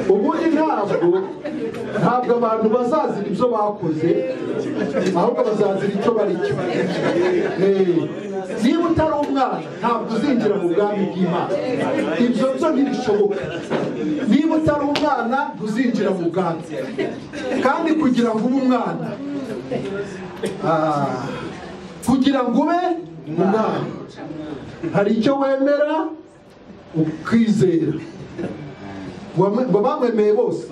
Ubundi ntabwo abantu bazazira ibyo bakoze ahubwo bazazira icyo bari cyo. Niba utari umwana ntabwo uzinjira mu bwami bw'Imana, ibyo byo ntibishoboka. Niba utari umwana ntuzinjira mu bwami, kandi kugira ngo ube umwana, kugira ngo ube umwana hari icyo wemera ukizera. Bamwemeye bose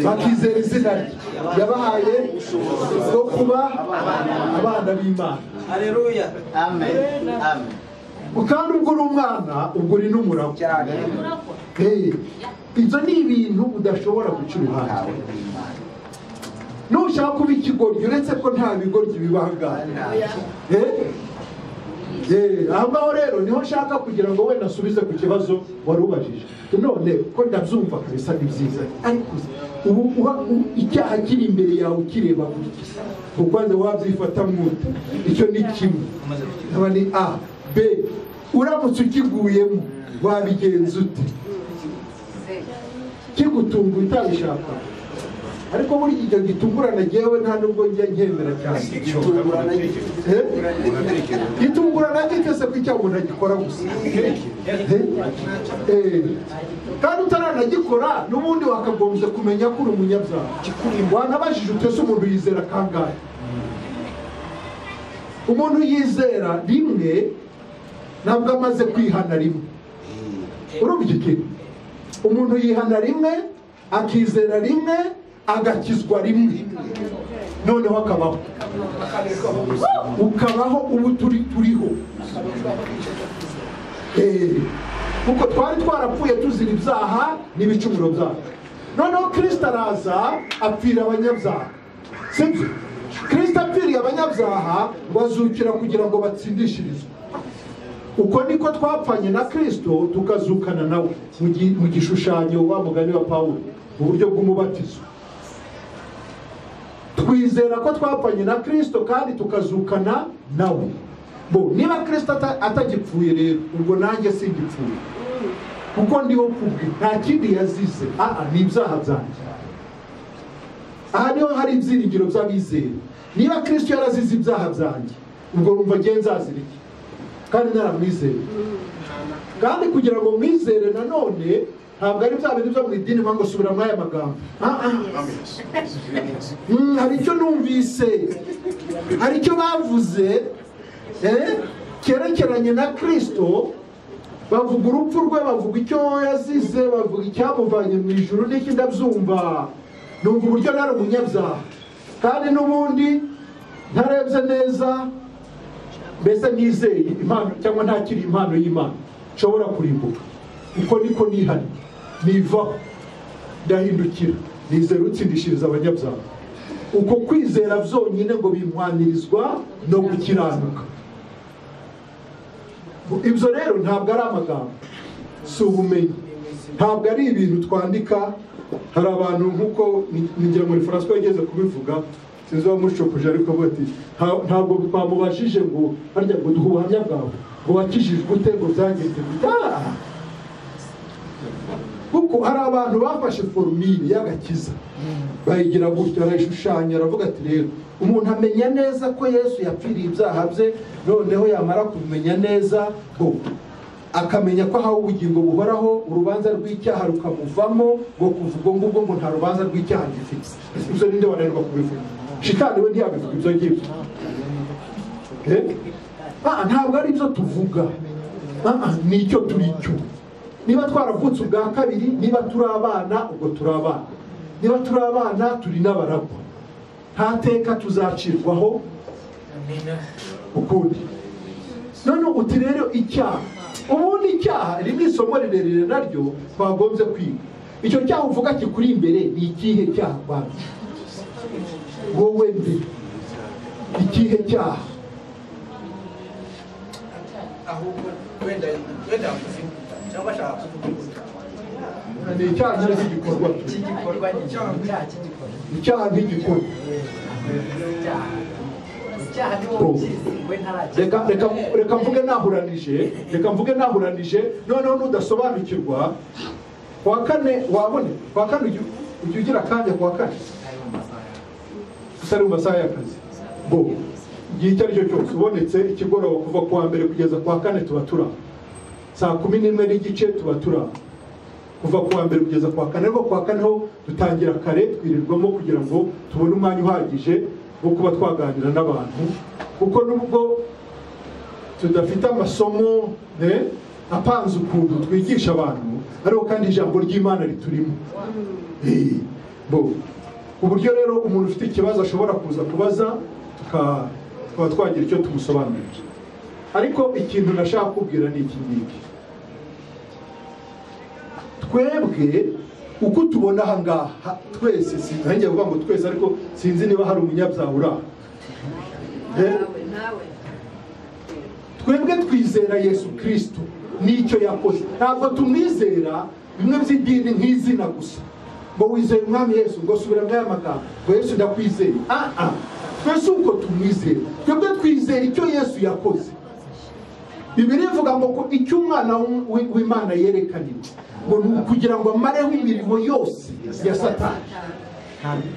bakizera izina rye yabahaye bwo kuba abana b'Imana. Haleluya, amen, amen. Kandi ubwo uri umwana ubwo uri n'umuragwa. Ibyo ni ibintu udashobora guca uruhande. Nushaka kuba ikigoryi uretse ko nta bigoryi bibangaye. Aho ngaho rero niho nshaka kugira ngo wenda asubize ku kibazo wari ubajije. None ko ndabyumva kabisa ni byiza, ariko ubu icyaha kiri imbere yawe ukireba gutya ukwanze wabyifata mwute, icyo ni kimwe. Aba ni A. B, uramutse ukiguyemo wabigenza ute? Kigutunga utabishaka, ariko muri icyo gitungurana jyewe nta nubwo njya nkemera cyane. Gitungurana gitese ko icyo umuntu agikora gusa, kandi utaranagikora n'ubundi wakagombye kumenya ko uri umunyabyaha. Wanabajije utese umuntu yizera kangahe? Umuntu yizera rimwe ntabwo amaze kwihana rimwe. Urumva iki kintu? Umuntu yihana rimwe, akizera rimwe, agakizwa rimwe, noneho akabaho ukabaho ubu turiho. Kuko twari twarapfuye tuzira ibyaha n'ibicumuro byacu. Noneho Kristo araza apfira abanyabyaha, sibyo? Kristo apfiriye abanyabyaha bazukira kugira ngo batsindishirizwe. Uko niko twapfanye na Kristo tukazukana nawe mu gishushanyo wa mugani wa Pawulo mu buryo bw'umubatizo. Twizera ko twapfanye na Kristo kandi tukazukana nawe. Niba Kristo atagipfuye rero ubwo nanjye singipfuye, kuko ndiho kubwe, nta kindi yazize. Ni ibyaha byanjye. Aha niho hari ibyiringiro by'abizera. Niba Kristo yarazize ibyaha byanjye, ubwo numva ngiye nzazira iki? Kandi naramwizeye. Kandi kugira ngo mwizere nanone ntabwo ari bya bintu byo mu idini ngo subira muri aya magambo. Hari icyo numvise, hari icyo bavuze cyerekeranye na Kristo. Bavuga urupfu rwe, bavuga icyo yazize, bavuga icyamuvanye mu ijuru. N'iki ndabyumva, numva uburyo nari umunyabyaha kandi n'ubundi ntarebye neza, mbese nizeye impano cyangwa ntakiri impano y'Imana nshobora kurimbuka. Uko niko nihana, nivaho ndahindukira, nizera utsindishiriza abanyabyaha. Uko kwizera byonyine ngo bimpwanirizwa no gukiranuka. Ibyo rero ntabwo ari amagambo, si ubumenyi, ntabwo ari ibintu twandika. Hari abantu nk'uko ngira muri François yageze kubivuga, sinzi wamushokuje, ariko bati ntabwo twamubashije ngo harya ngo duhe ubuhamya bwawe ngo wakijijwe ute, ngo byagenze gute. Kuko hari abantu bafashe formule y'agakiza bayigira gutya, arayishushanya, aravuga ati rero umuntu amenya neza ko Yesu yapfiriye ibyaha bye, noneho yamara kubimenya neza akamenya ko ahawe ubugingo buhoraho, urubanza rw'icyaha rukamuvamo, ngo kuvuga ngubwo ngo nta rubanza rw'icyaha gifite. Ibyo ninde wananirwa kubivuga? Shitani we ntiyabivuga ibyo ngibyo. Ntabwo ari ibyo tuvuga, ni icyo turi cyo. Niba twaravutse ubwa kabiri, niba turi abana ubwo turi abana, niba turi abana turi n'abaragwa, nta teka tuzacirwaho ukundi. None uti rero icyaha, ubundi icyaha iri ni isomo rirerire naryo twagombye kwiga. icyo cyaha uvuga kikuri imbere ni ikihe cyaha kwanza? Wowe mbi ikihe cyaha? ahubwo wenda cyangwa ashaka kuvuga ni icyaha cy'igikorwa cy'igikorwa icyaha nk'igikorwa. Reka mvuge nahuranije noneho nudasobanukirwa kwa kane wabone kwa kane ujya ugira akanya kwa kane utari mu masaha y'akazi bo igihe icyo ari cyo cyose ubonetse ikigoroba kuva kuwa mbere kugeza kwa kane tuba turi aho saa 11:15 tuba turi aho kuva kuwa mbere kugeza kwa kane. Ariko kwa kane ho dutangira kare twirirwamo kugira ngo tubone umwanya uhagije wo kuba twaganira n'abantu, kuko nubwo tudafite amasomo apanze ukuntu twigisha abantu, ariko kandi ijambo ry'Imana riturimo. Ku buryo rero umuntu ufite ikibazo ashobora kuza kubaza tukaba twagira icyo tumusobanurira. Ariko ikintu nashaka kubwira ni iki ngiki, twebwe uko tubona aha ngaha twese, sinjye kuvuga ngo twese, ariko sinzi niba hari umunyabyaha uraha. Twebwe twizera Yesu Kristo n'icyo yakoze, ntabwo tumwizera bimwe by'idini nk'izina gusa, ngo wizeye umwami Yesu ngo subira muri aya magambo ngo Yesu ndakwizeye. Twese uko tumwizera, twebwe twizera icyo Yesu yakoze. Bibiliya ivuga ngo icyo umwana w'Imana yerekaniwe ngo ni ukugira ngo amareho imirimo yose ya Satani.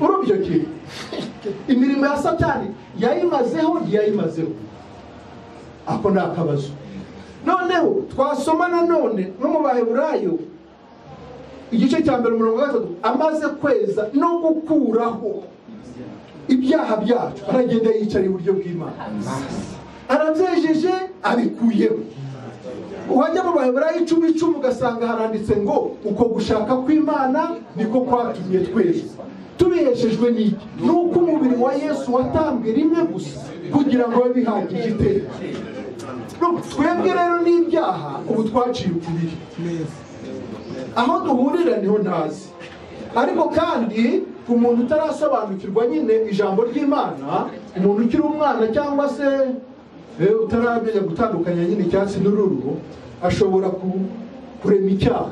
Urubyo ki imirimo ya Satani yayimazeho ntiyayimazeho, ako ni akabazo. Noneho twasoma nanone no mu Baheburayo igice cya 1:3, amaze kweza no gukuraho ibyaha byacu aragenda yicara iburyo bw'Imana, arabyejeje abikuyeho. Wajya mu Baheburayo 10:10 ugasanga haranditse ngo uko gushaka kw'Imana niko kwatumye twese tubiheshejwe n'iki, nuko umubiri wa Yesu watambwe rimwe gusa kugira ngo babe bihagije iteka. Twebwe rero n'ibyaha ubu twaciye ukubiri, aho duhurira niho ntazi. Ariko kandi ku muntu utarasobanukirwa nyine ijambo ry'Imana, umuntu ukiri umwana cyangwa se utaramenya gutandukanya nyine icyatsi n'ururu, ashobora kurema icyaha,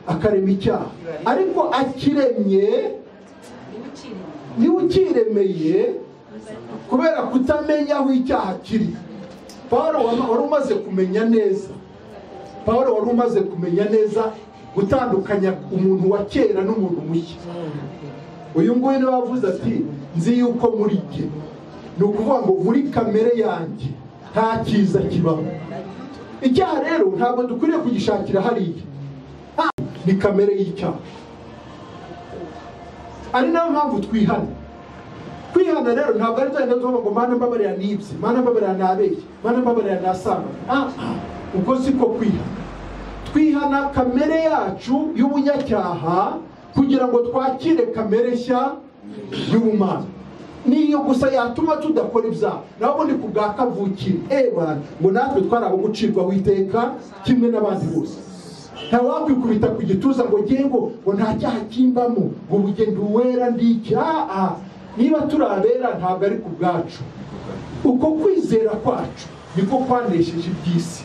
akarema icyaha. Ariko akiremye niwe ukiremeye kubera kutamenya aho icyaha kiri. Pawulo wari umaze kumenya neza gutandukanya umuntu wa kera n'umuntu mushya. Uyu nguyu niwe wavuze ati nzi yuko muri jye, ni ukuvuga ngo muri kamere yanjye nta cyiza kibaho. Icyaha rero ntabwo dukwiriye kugishakira hariya, ni kamere y'icyaha. Ari nayo mpamvu twihana. Kwihana rero ntabwo ari byo tuvuga ngo Mana mbabarira nibye, Mana mbabarira nabeshye, Mana mbabarira nasanga. Ubwo siko kwihana. Twihana kamere yacu y'ubunyacyaha kugira ngo twakire kamere nshya y'ubumana. Niyo gusa yatuma tudakora ibyaha. Nabo ni kubwa kavukire. Ngo natwe twarabo gucirwa witeka kimwe n'abandi bose. Nta wakwikubita ku gituza ngo gengo ngo nta cyaha kimbamo ngo bugende uwera ndiki. Niba turabera ntabwo ari ku bwacu. Uko kwizera kwacu niko kwanesheje iby'isi.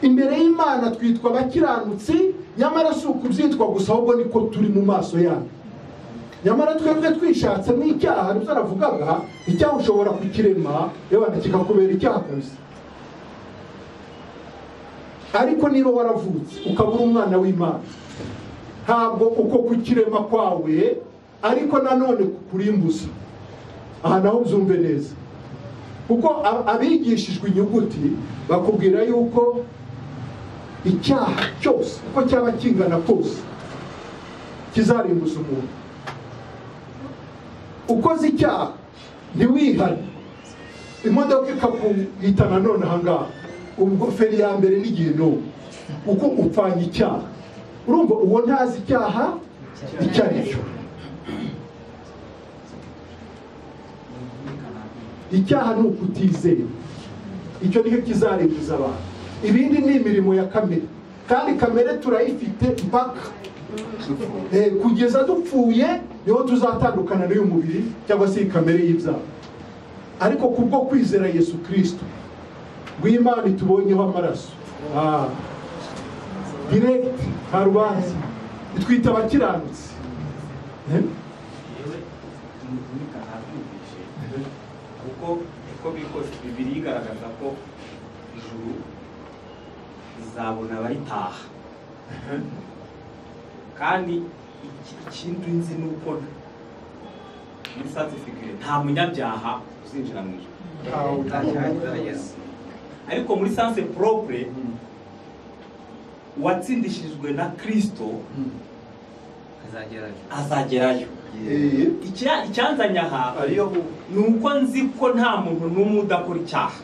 Imbere y'Imana twitwa abakiranutsi, nyamara si ukubyitwa gusa, ahubwo niko turi mu maso yayo. Nyamara twebwe twishatse n'icyaha, nibyo navugaga, icyaha ushobora kukirema yabana kikakubera icyaha kabisa. Ariko niba waravutse ukabura umwana w'Imana, ntabwo uko kukirema kwawe ariko nanone kukurimbuza. Aha naho byumve neza, kuko abigishijwe inyuguti bakubwira yuko icyaha cyose uko cyaba kingana kose kizarimbuza umuntu. Ukoze icyaha ntiwihane, imodoka ikakuhita nanone ahangaha, ubwo feri ya mbere n'igihe n'ubu uko upfanye icyaha. Urumva uwo ntazi icyaha icyo ari cyo. Icyaha ni ukutizera, icyo nicyo kizarimbuza abantu. Ibindi ni imirimo ya kamere. kandi kamere turayifite mpaka kugeza dupfuye niho tuzatandukana n'uyu mubiri cyangwa se kamere y'ibyaha. Ariko kubwo kwizera Yesu Kristo rw'Imana itubonyeho amaraso direct nta rubanza itwita abakiranutsi. uko bikose Bibiliya igaragaza ko ijuru rizabona abaritaha, kandi ikindi nzi ni uko muri sanse figure nta munyabyaha uzinjira mu ijuru, ariko muri sanse propre uwatsindishirijwe na Kristo azagerayo. Icyanzanye aha ni uko nzi ko nta muntu n'umwe udakora icyaha.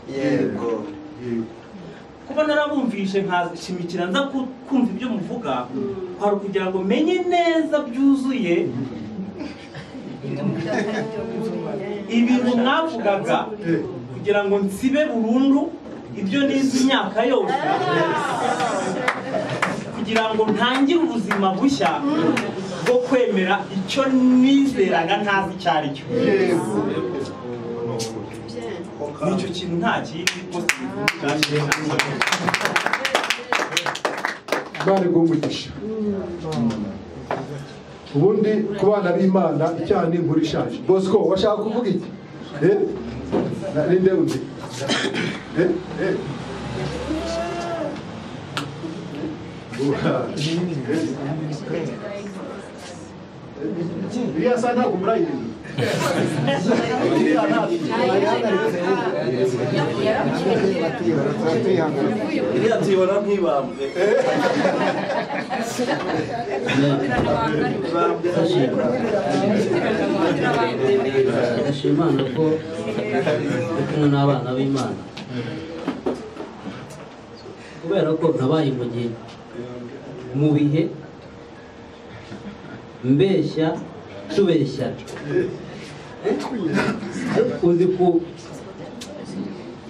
Kuba narabumvishe nkashimikira nza kumva ibyo muvuga, hari kugira ngo menye neza byuzuye ibintu mwavugaga, kugira ngo nsibe burundu ibyo nize imyaka yose, kugira ngo ntangire ubuzima bushya bwo kwemera icyo nizeraga ntazi icyo ari cyo. Nicyo kintu nta kindi rwose. Bari gumugisha. Ubundi ku bana b'Imana icyaha ni inkuru ishaje. Bosco washaka kuvuga iki? Ninde undi? Iriya sana ntabwo murayireba. iriya tuyibona nk'ibambwe. ndashima Imana ko ndi kumwe n'abana b'Imana, kubera ko nabaye mu bihe mbeshya tubeshya. Uzi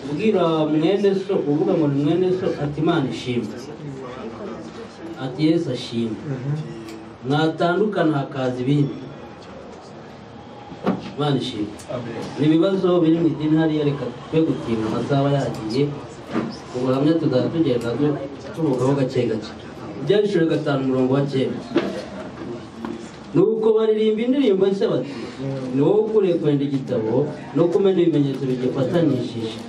kubwira mwene so, uvuga ngo ni mwene so, ati Imana ishimwe, ati Yesu ashimwe, mwatandukana hakaza ibindi. Imana ishimwe. N'ibibazo biri mu idini hariya, reka twe gutinda amasaha yagiye, ubuhamya tuzaba tugenda tuvugaho gake gake. Ibyahishuriwe 5:9 nuko baririmba indirimbo nshya bati, ni wowe ukuriye kwenda igitabo no kumena ibimenyetso bigifatanishije,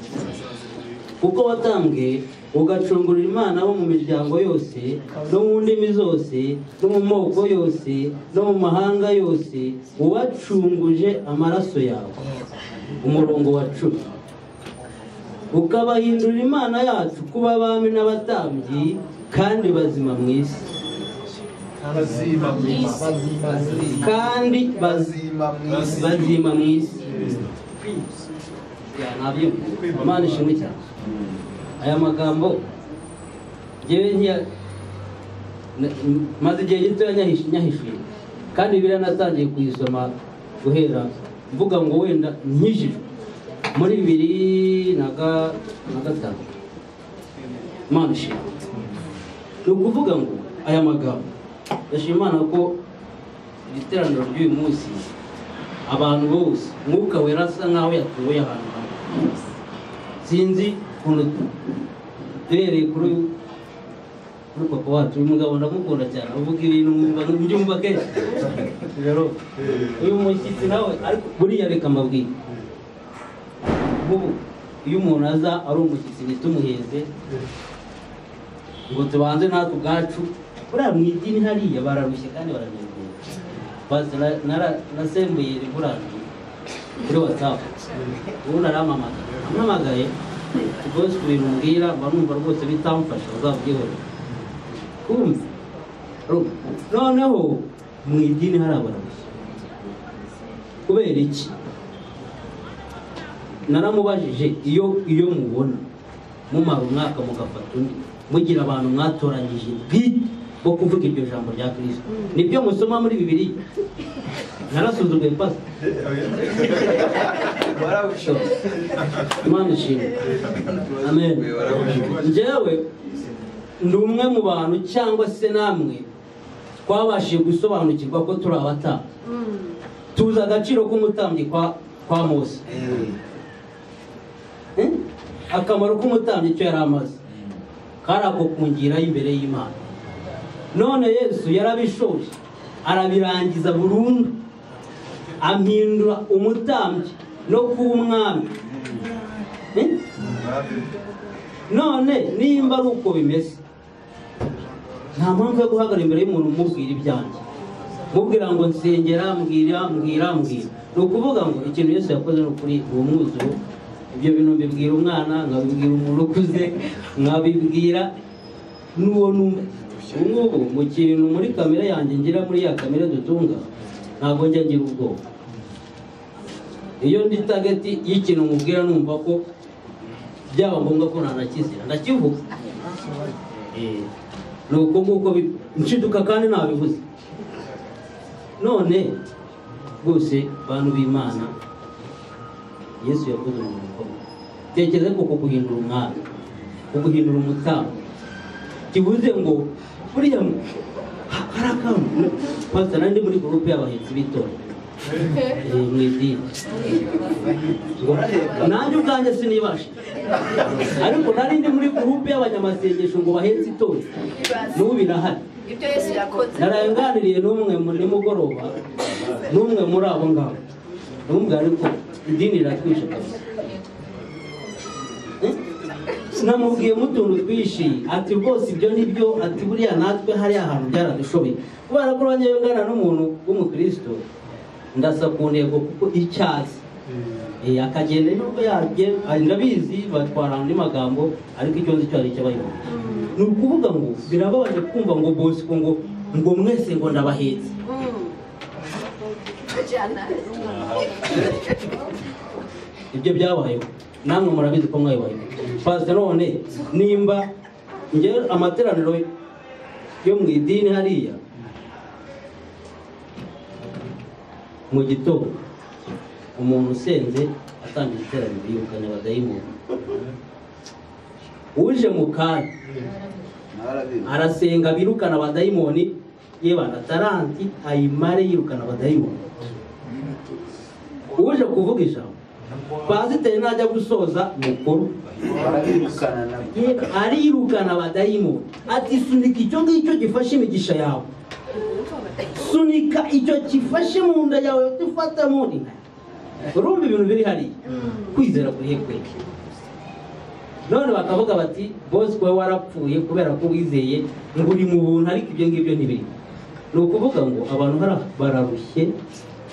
kuko watambwe ugacungurira Imana bo mu miryango yose no mu ndimi zose no mu moko yose no mu mahanga yose, ubacunguje amaraso yawe. Umurongo wa 10, ukabahindurira Imana yacu kuba abami n'abatambyi kandi bazima mu isi, kandi bazima mu isi. Nabyo Imana ishimwe cyane. Aya magambo jewe maze igihe gito nyahishuye, kandi Bibiliya natangiye kuyisoma guhera mvuga ngo wenda nkijijwe muri 2005. Imana ishimwe. Ni ukuvuga ngo aya magambo ndashima Imana ko iteraniro ry'uyu munsi abantu bose Mwuka Wera asa nkaho yatuye ahantu hamwe. Sinzi ukuntu duhereye kuri papa wacu, uyu mugabo ndamukunda cyane, avuga ibintu mbyumva kenshi. Rero uyu mushyitsi nawe, ariko buriya reka mbabwire, iyo umuntu aza ari umushyitsi ntitumuheze ngo tubanze natwe ubwacu. Buriya mu idini hariya bararushye kandi baranezerwa. Basi nasembuye riburangiye kuri WhatsApp, ubu naramamagaye rwose ibintu mbwira mba numva rwose bitamfasha, uzabyihorera. Noneho mu idini hari abararushye. Kubera iki? Naramubajije, iyo mubona mumara umwaka mugafata undi, mugira abantu mwatoranyije bwite bo kuvuga iryo jambo rya Kristo, nibyo musoma muri Bibiliya. Narasuzuguye pasi. Imana ishimwe. Amen. Njyewe ndi umwe mu bantu cyangwa se namwe twabashije gusobanukirwa ko turi abatambyi tuzi agaciro k'umutambyi kwa Mose. Akamaro k'umutambyi icyo yari amaze kari ako kungiraho imbere y'Imana. None Yesu yarabishoje arabirangiza burundu ampindura umutambyi no kuba umwami. None nimba ari uko bimeze, nta mpamvu yo guhagarara imbere y'umuntu umubwira ibyanjye, mubwira ngo nsengera, mbwira. Ni ukuvuga ngo ikintu Yesu yakoze ni ukuri uwo mwuzuro. Ibyo bintu mbibwira umwana, nkabibwira umuntu ukuze, nkabibwira n'uwo numva. Ubu mu kintu muri kamera yanjye ngira, muri ya kamera dutunga, ntabwo njya ngira ubwoba. Iyo ndi target y'ikintu mubwira numva ko byaba ngombwa ko nanakizira ndakivuga. Nuko nguko nshiduka kandi nabivuze. None rwose bantu b'Imana, Yesu yakoze umurimo ukomeye. Tekereza ko kuguhindura umwami, kuguhindura umutambyi, kivuze ngo buriya hari akantu pastor nandi muri groupe y'abahetsi b'itorero mu idini. Nanjye ubwanjye sinibashe, ariko nari ndi muri groupe y'abanyamasengesho ngo bahetse itorero. N'ubu birahari. Ibyo Yesu yakoze. Naranganiriye n'umwe muri mugoroba, n'umwe muri abo ngabo. N'umwe ariko idini riratwishe kabisa. Namubwiye mutuntu twishi ati rwose ibyo nibyo, ati buriya natwe hari ahantu byaradushoboye. Kubera ko banyengana n'umuntu w'umukristo ndasa ku ntego kuko icyazi akagenda nubwo yarye ndabizi batwara andi magambo, ariko icyo nzi cyo ari cyabayo. Ni ukuvuga ngo birababaje kumva ngo Bosco ngo mwese ngo ndabahetse. Ibyo byabayeho namwe murabizi ko mwayibayeho. Pastor none nimba nge amateraniro yo mu idini hariya mu gitondo umuntu usenze atangiye iteraniro yirukanye abadayimoni, uje mu kanya arasenga birukana abadayimoni, yebana taranti ayimare yirukana abadayimoni. Uje kuvuga ijambo pasiteri najya gusoza mukuru arirukana abadayimoni, ati sunika icyo ngicyo gifashe imigisha yawe, sunika icyo gifashe mu nda yawe dufata muri. Urumva ibintu biri hariya, kwizera kuri hekweke. None bakavuga bati Bosco we warapfuye kubera ko wizeye ngo uri mu buntu, ariko ibyo ngibyo ntibiri. Ni ukuvuga ngo abantu bararushye.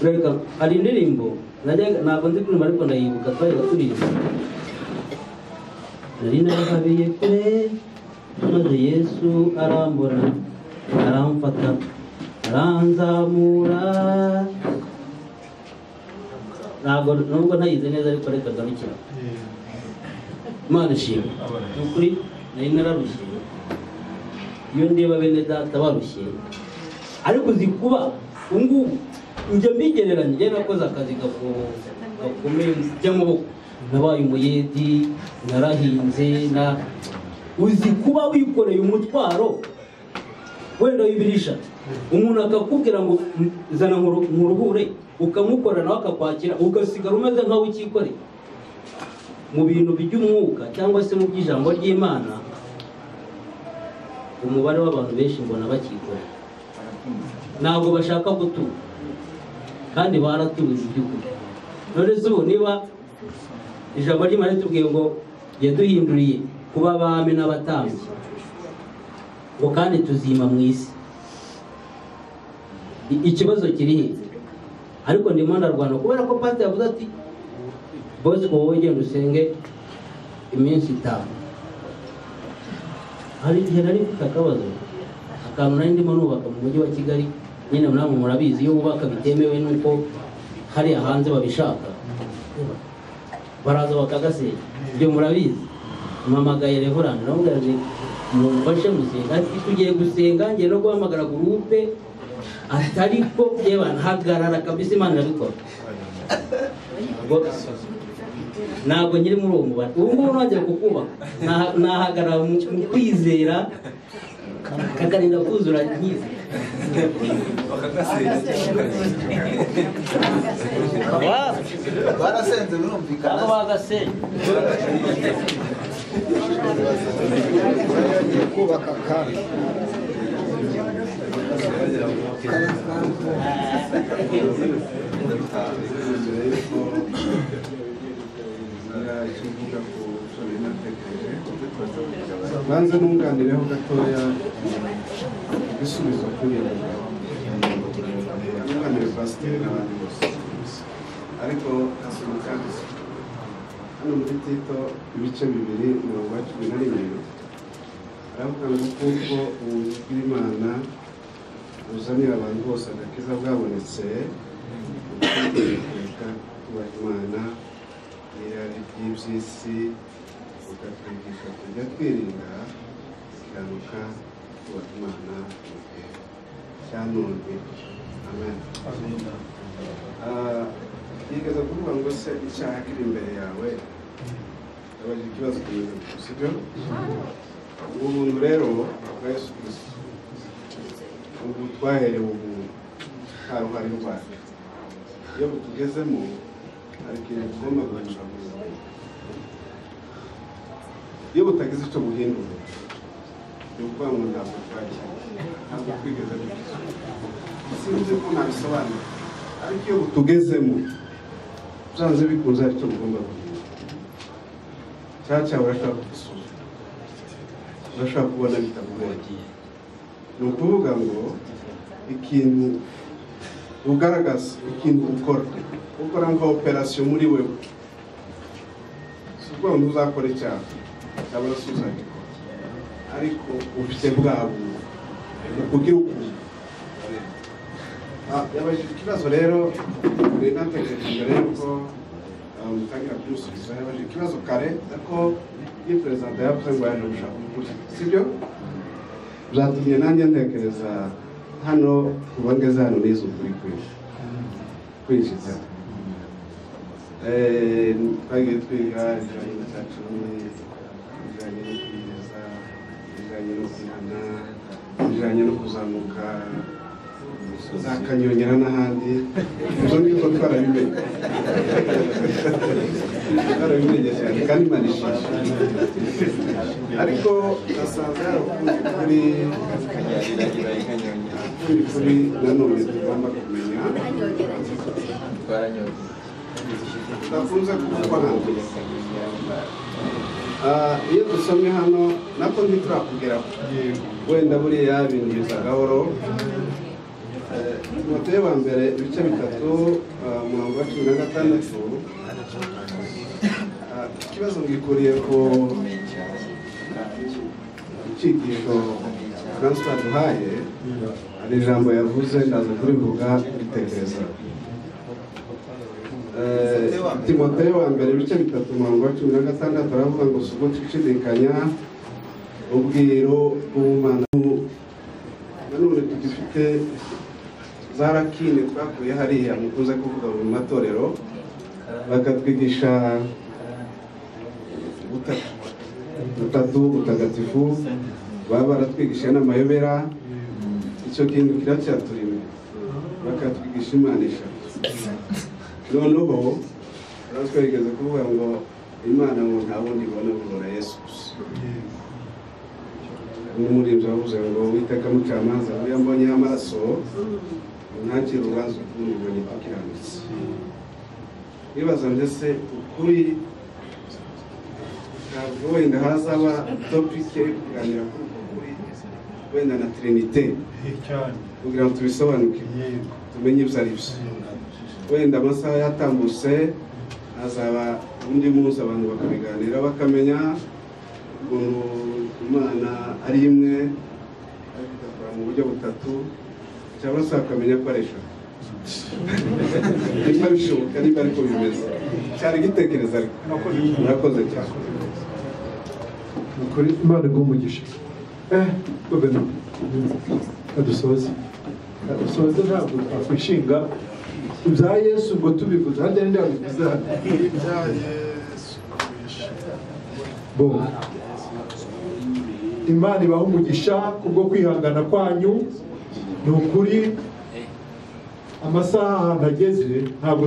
Reka hari indirimbo ntabwo nzi kuririmba ariko ndayibuka twari turirimba. Nari narahabiye kure maze Yesu arambona, aramfata, aranzamura. Nubwo ntayize neza ariko reka garukira. Imana ishimwe. Ni ukuri nari nararushye, iyo ndeba bene data barushye, ariko uzi kuba ungubu njye mbigereranya, njye nakoze akazi gakomeye by'amaboko, nabaye umuyedi, narahinze, uzi kuba wikoreye umutwaro wenda w'ibirisha, umuntu akakubwira ngo zana nkuruhure, ukamukorera nawe akakwakira, ugasigara umeze nkaho ukikoreye. Mu bintu by'umwuka cyangwa se mu by'ijambo ry'Imana, umubare w'abantu benshi mbona bakikorera, ntabwo bashaka gutura kandi baratuye iby'ukuri. None se ubu niba ijambo ry'Imana ritubwiye ngo yaduhinduriye kuba abami n'abatambyi, ngo kandi tuzima mu isi, ikibazo kiri he? Ariko ndimo ndarwana kubera ko pastor yavuze ati Bosco wowe genda usenge iminsi 5. Hari igihe nari mfite akabazo, akantu nari ndimo nubaka mu mujyi wa Kigali, nyine namwe murabizi iyo wubaka bitemewe nuko hari hanze babishaka, baraza bakagasenya. Ibyo murabizi. Mpamagaye Reverend namubwira nti mumfashe gusenga, ati tugiye gusenga ngiye no guhamagara groupe, atari ko yeba ntagarara kabisa, Imana irabikora. ntabwo nyiri muri uwo mubare ubu ngubu nongera kukubaka nahagarara mu kwizera kakarinda kuzura nkiza barasenze birumvikana abo bagasenye kubaka kandi banze nunganireho gatoya igisubizo kuri nunganire pasiteri n'abandi bose ariko hasunika hano muri Tito ibice 2:11 aravuga ngo kuko ubuntu bw'Imana buzanira abantu bose agakiza bwabonetse ubutegeteka kubaha Imana n'irari ry'iby'isi bukatwigisha kujya twirinda gukiranuka kubaha Imana mu gihe cya none. Amen. Yigeze kuvuga ngo se icyaha kiri imbere yawe yabajije ikibazo kimeze sibyo ubuntu rero bwa Yesu Kristo ubu twaherewe ubuntu nta ruhare rwacu iyo butugezemo hari ikintu tugomba guhindura mu buzima iyo butagize icyo buhindura ni ukuvuga ngo ntabwo twakira ntabwo twigeze dukiza sinzi ko nabisobanura ariko iyo butugezemo byanze bikunze hari icyo bugomba guhindura cyaca urashaka kugisuzuma urashaka kubona bitaguheye ni ukuvuga ngo ikintu ugaragaza ikintu ukora nka operasiyo muri wewe si ukuvuga ngo uzakora icyaha cyangwa se uzagikora ariko ufite bwabo ukugira ukuntu yabajije ikibazo rero natekereje mbere yuko mutangira kumusubiza yabajije ikibazo kare ariko iyo perezida yavuze ngo yaje gushaka ukuri sibyo byatumye nanjye ntekereza hano kuba ngeze hano nize ukuri kwinjiza twagiye twiga ibijyanye na cya cumi ibijyanye no kwiyeza ibijyanye no kwihana ibijyanye no kuzamuka za Kanyongera n'ahandi ibyo ngibyo twarabimenye cyane kandi Imana ishimwe ariko nasanze hari ukuri nanone tugomba kumenya tutakunze kuvugwa hano iyo dusomye hano nako ntiturakugeraho wenda buriya bintu biza gahoro Timoteyo wa mbere ibice 3:16 ikibazo ngikuriye ko icyigisho François duhaye hari ijambo yavuze ndaza kurivuga bitekereza Timoteyo wa mbere ibice 3:16 aravuga ngo suko twishidikanya ubwiro bw'Imana nanone tugifite zarakine twakuye hariya mukunze kuvuga mu matorero bakatwigisha butagatifu baba baratwigisha n'amayobera icyo kintu kiracyaturimo bakatwigisha Imana eshatu noneho baratwigeze kuvuga ngo Imana ngo nta wundi ibona kubona Yesu n'umurinzi wavuze ngo witeka mucamanza iyo mbonye amaraso ntakiri urubanza ukundi mbonye tukiranutse nibaza mbese ukuri ntabwo wenda hazaba topike kuganira kuri uko kuri wenda na Trinite kugira ngo tubisobanukirwe tumenye ibyo ari byo wenda amasaha yatambutse hazaba undi munsi abantu bakabiganira bakamenya ukuntu Imana ari imwe ariko igakora mu buryo butatu cyangwa se bakamenya ko ari eshatu niba bishoboka niba ariko bimeze cyari gitekereza ariko murakoze cyane ukuri Imana igumugisha guverinoma adusoze ntabwo twakwishinga ibya Yesu ngo tubivuze hajya n'indi wabivuze hano ibya Yesu bo Imana ibaha umugisha kubwo kwihangana kwanyu. Ni ukuri amasaha ahantu ageze ntabwo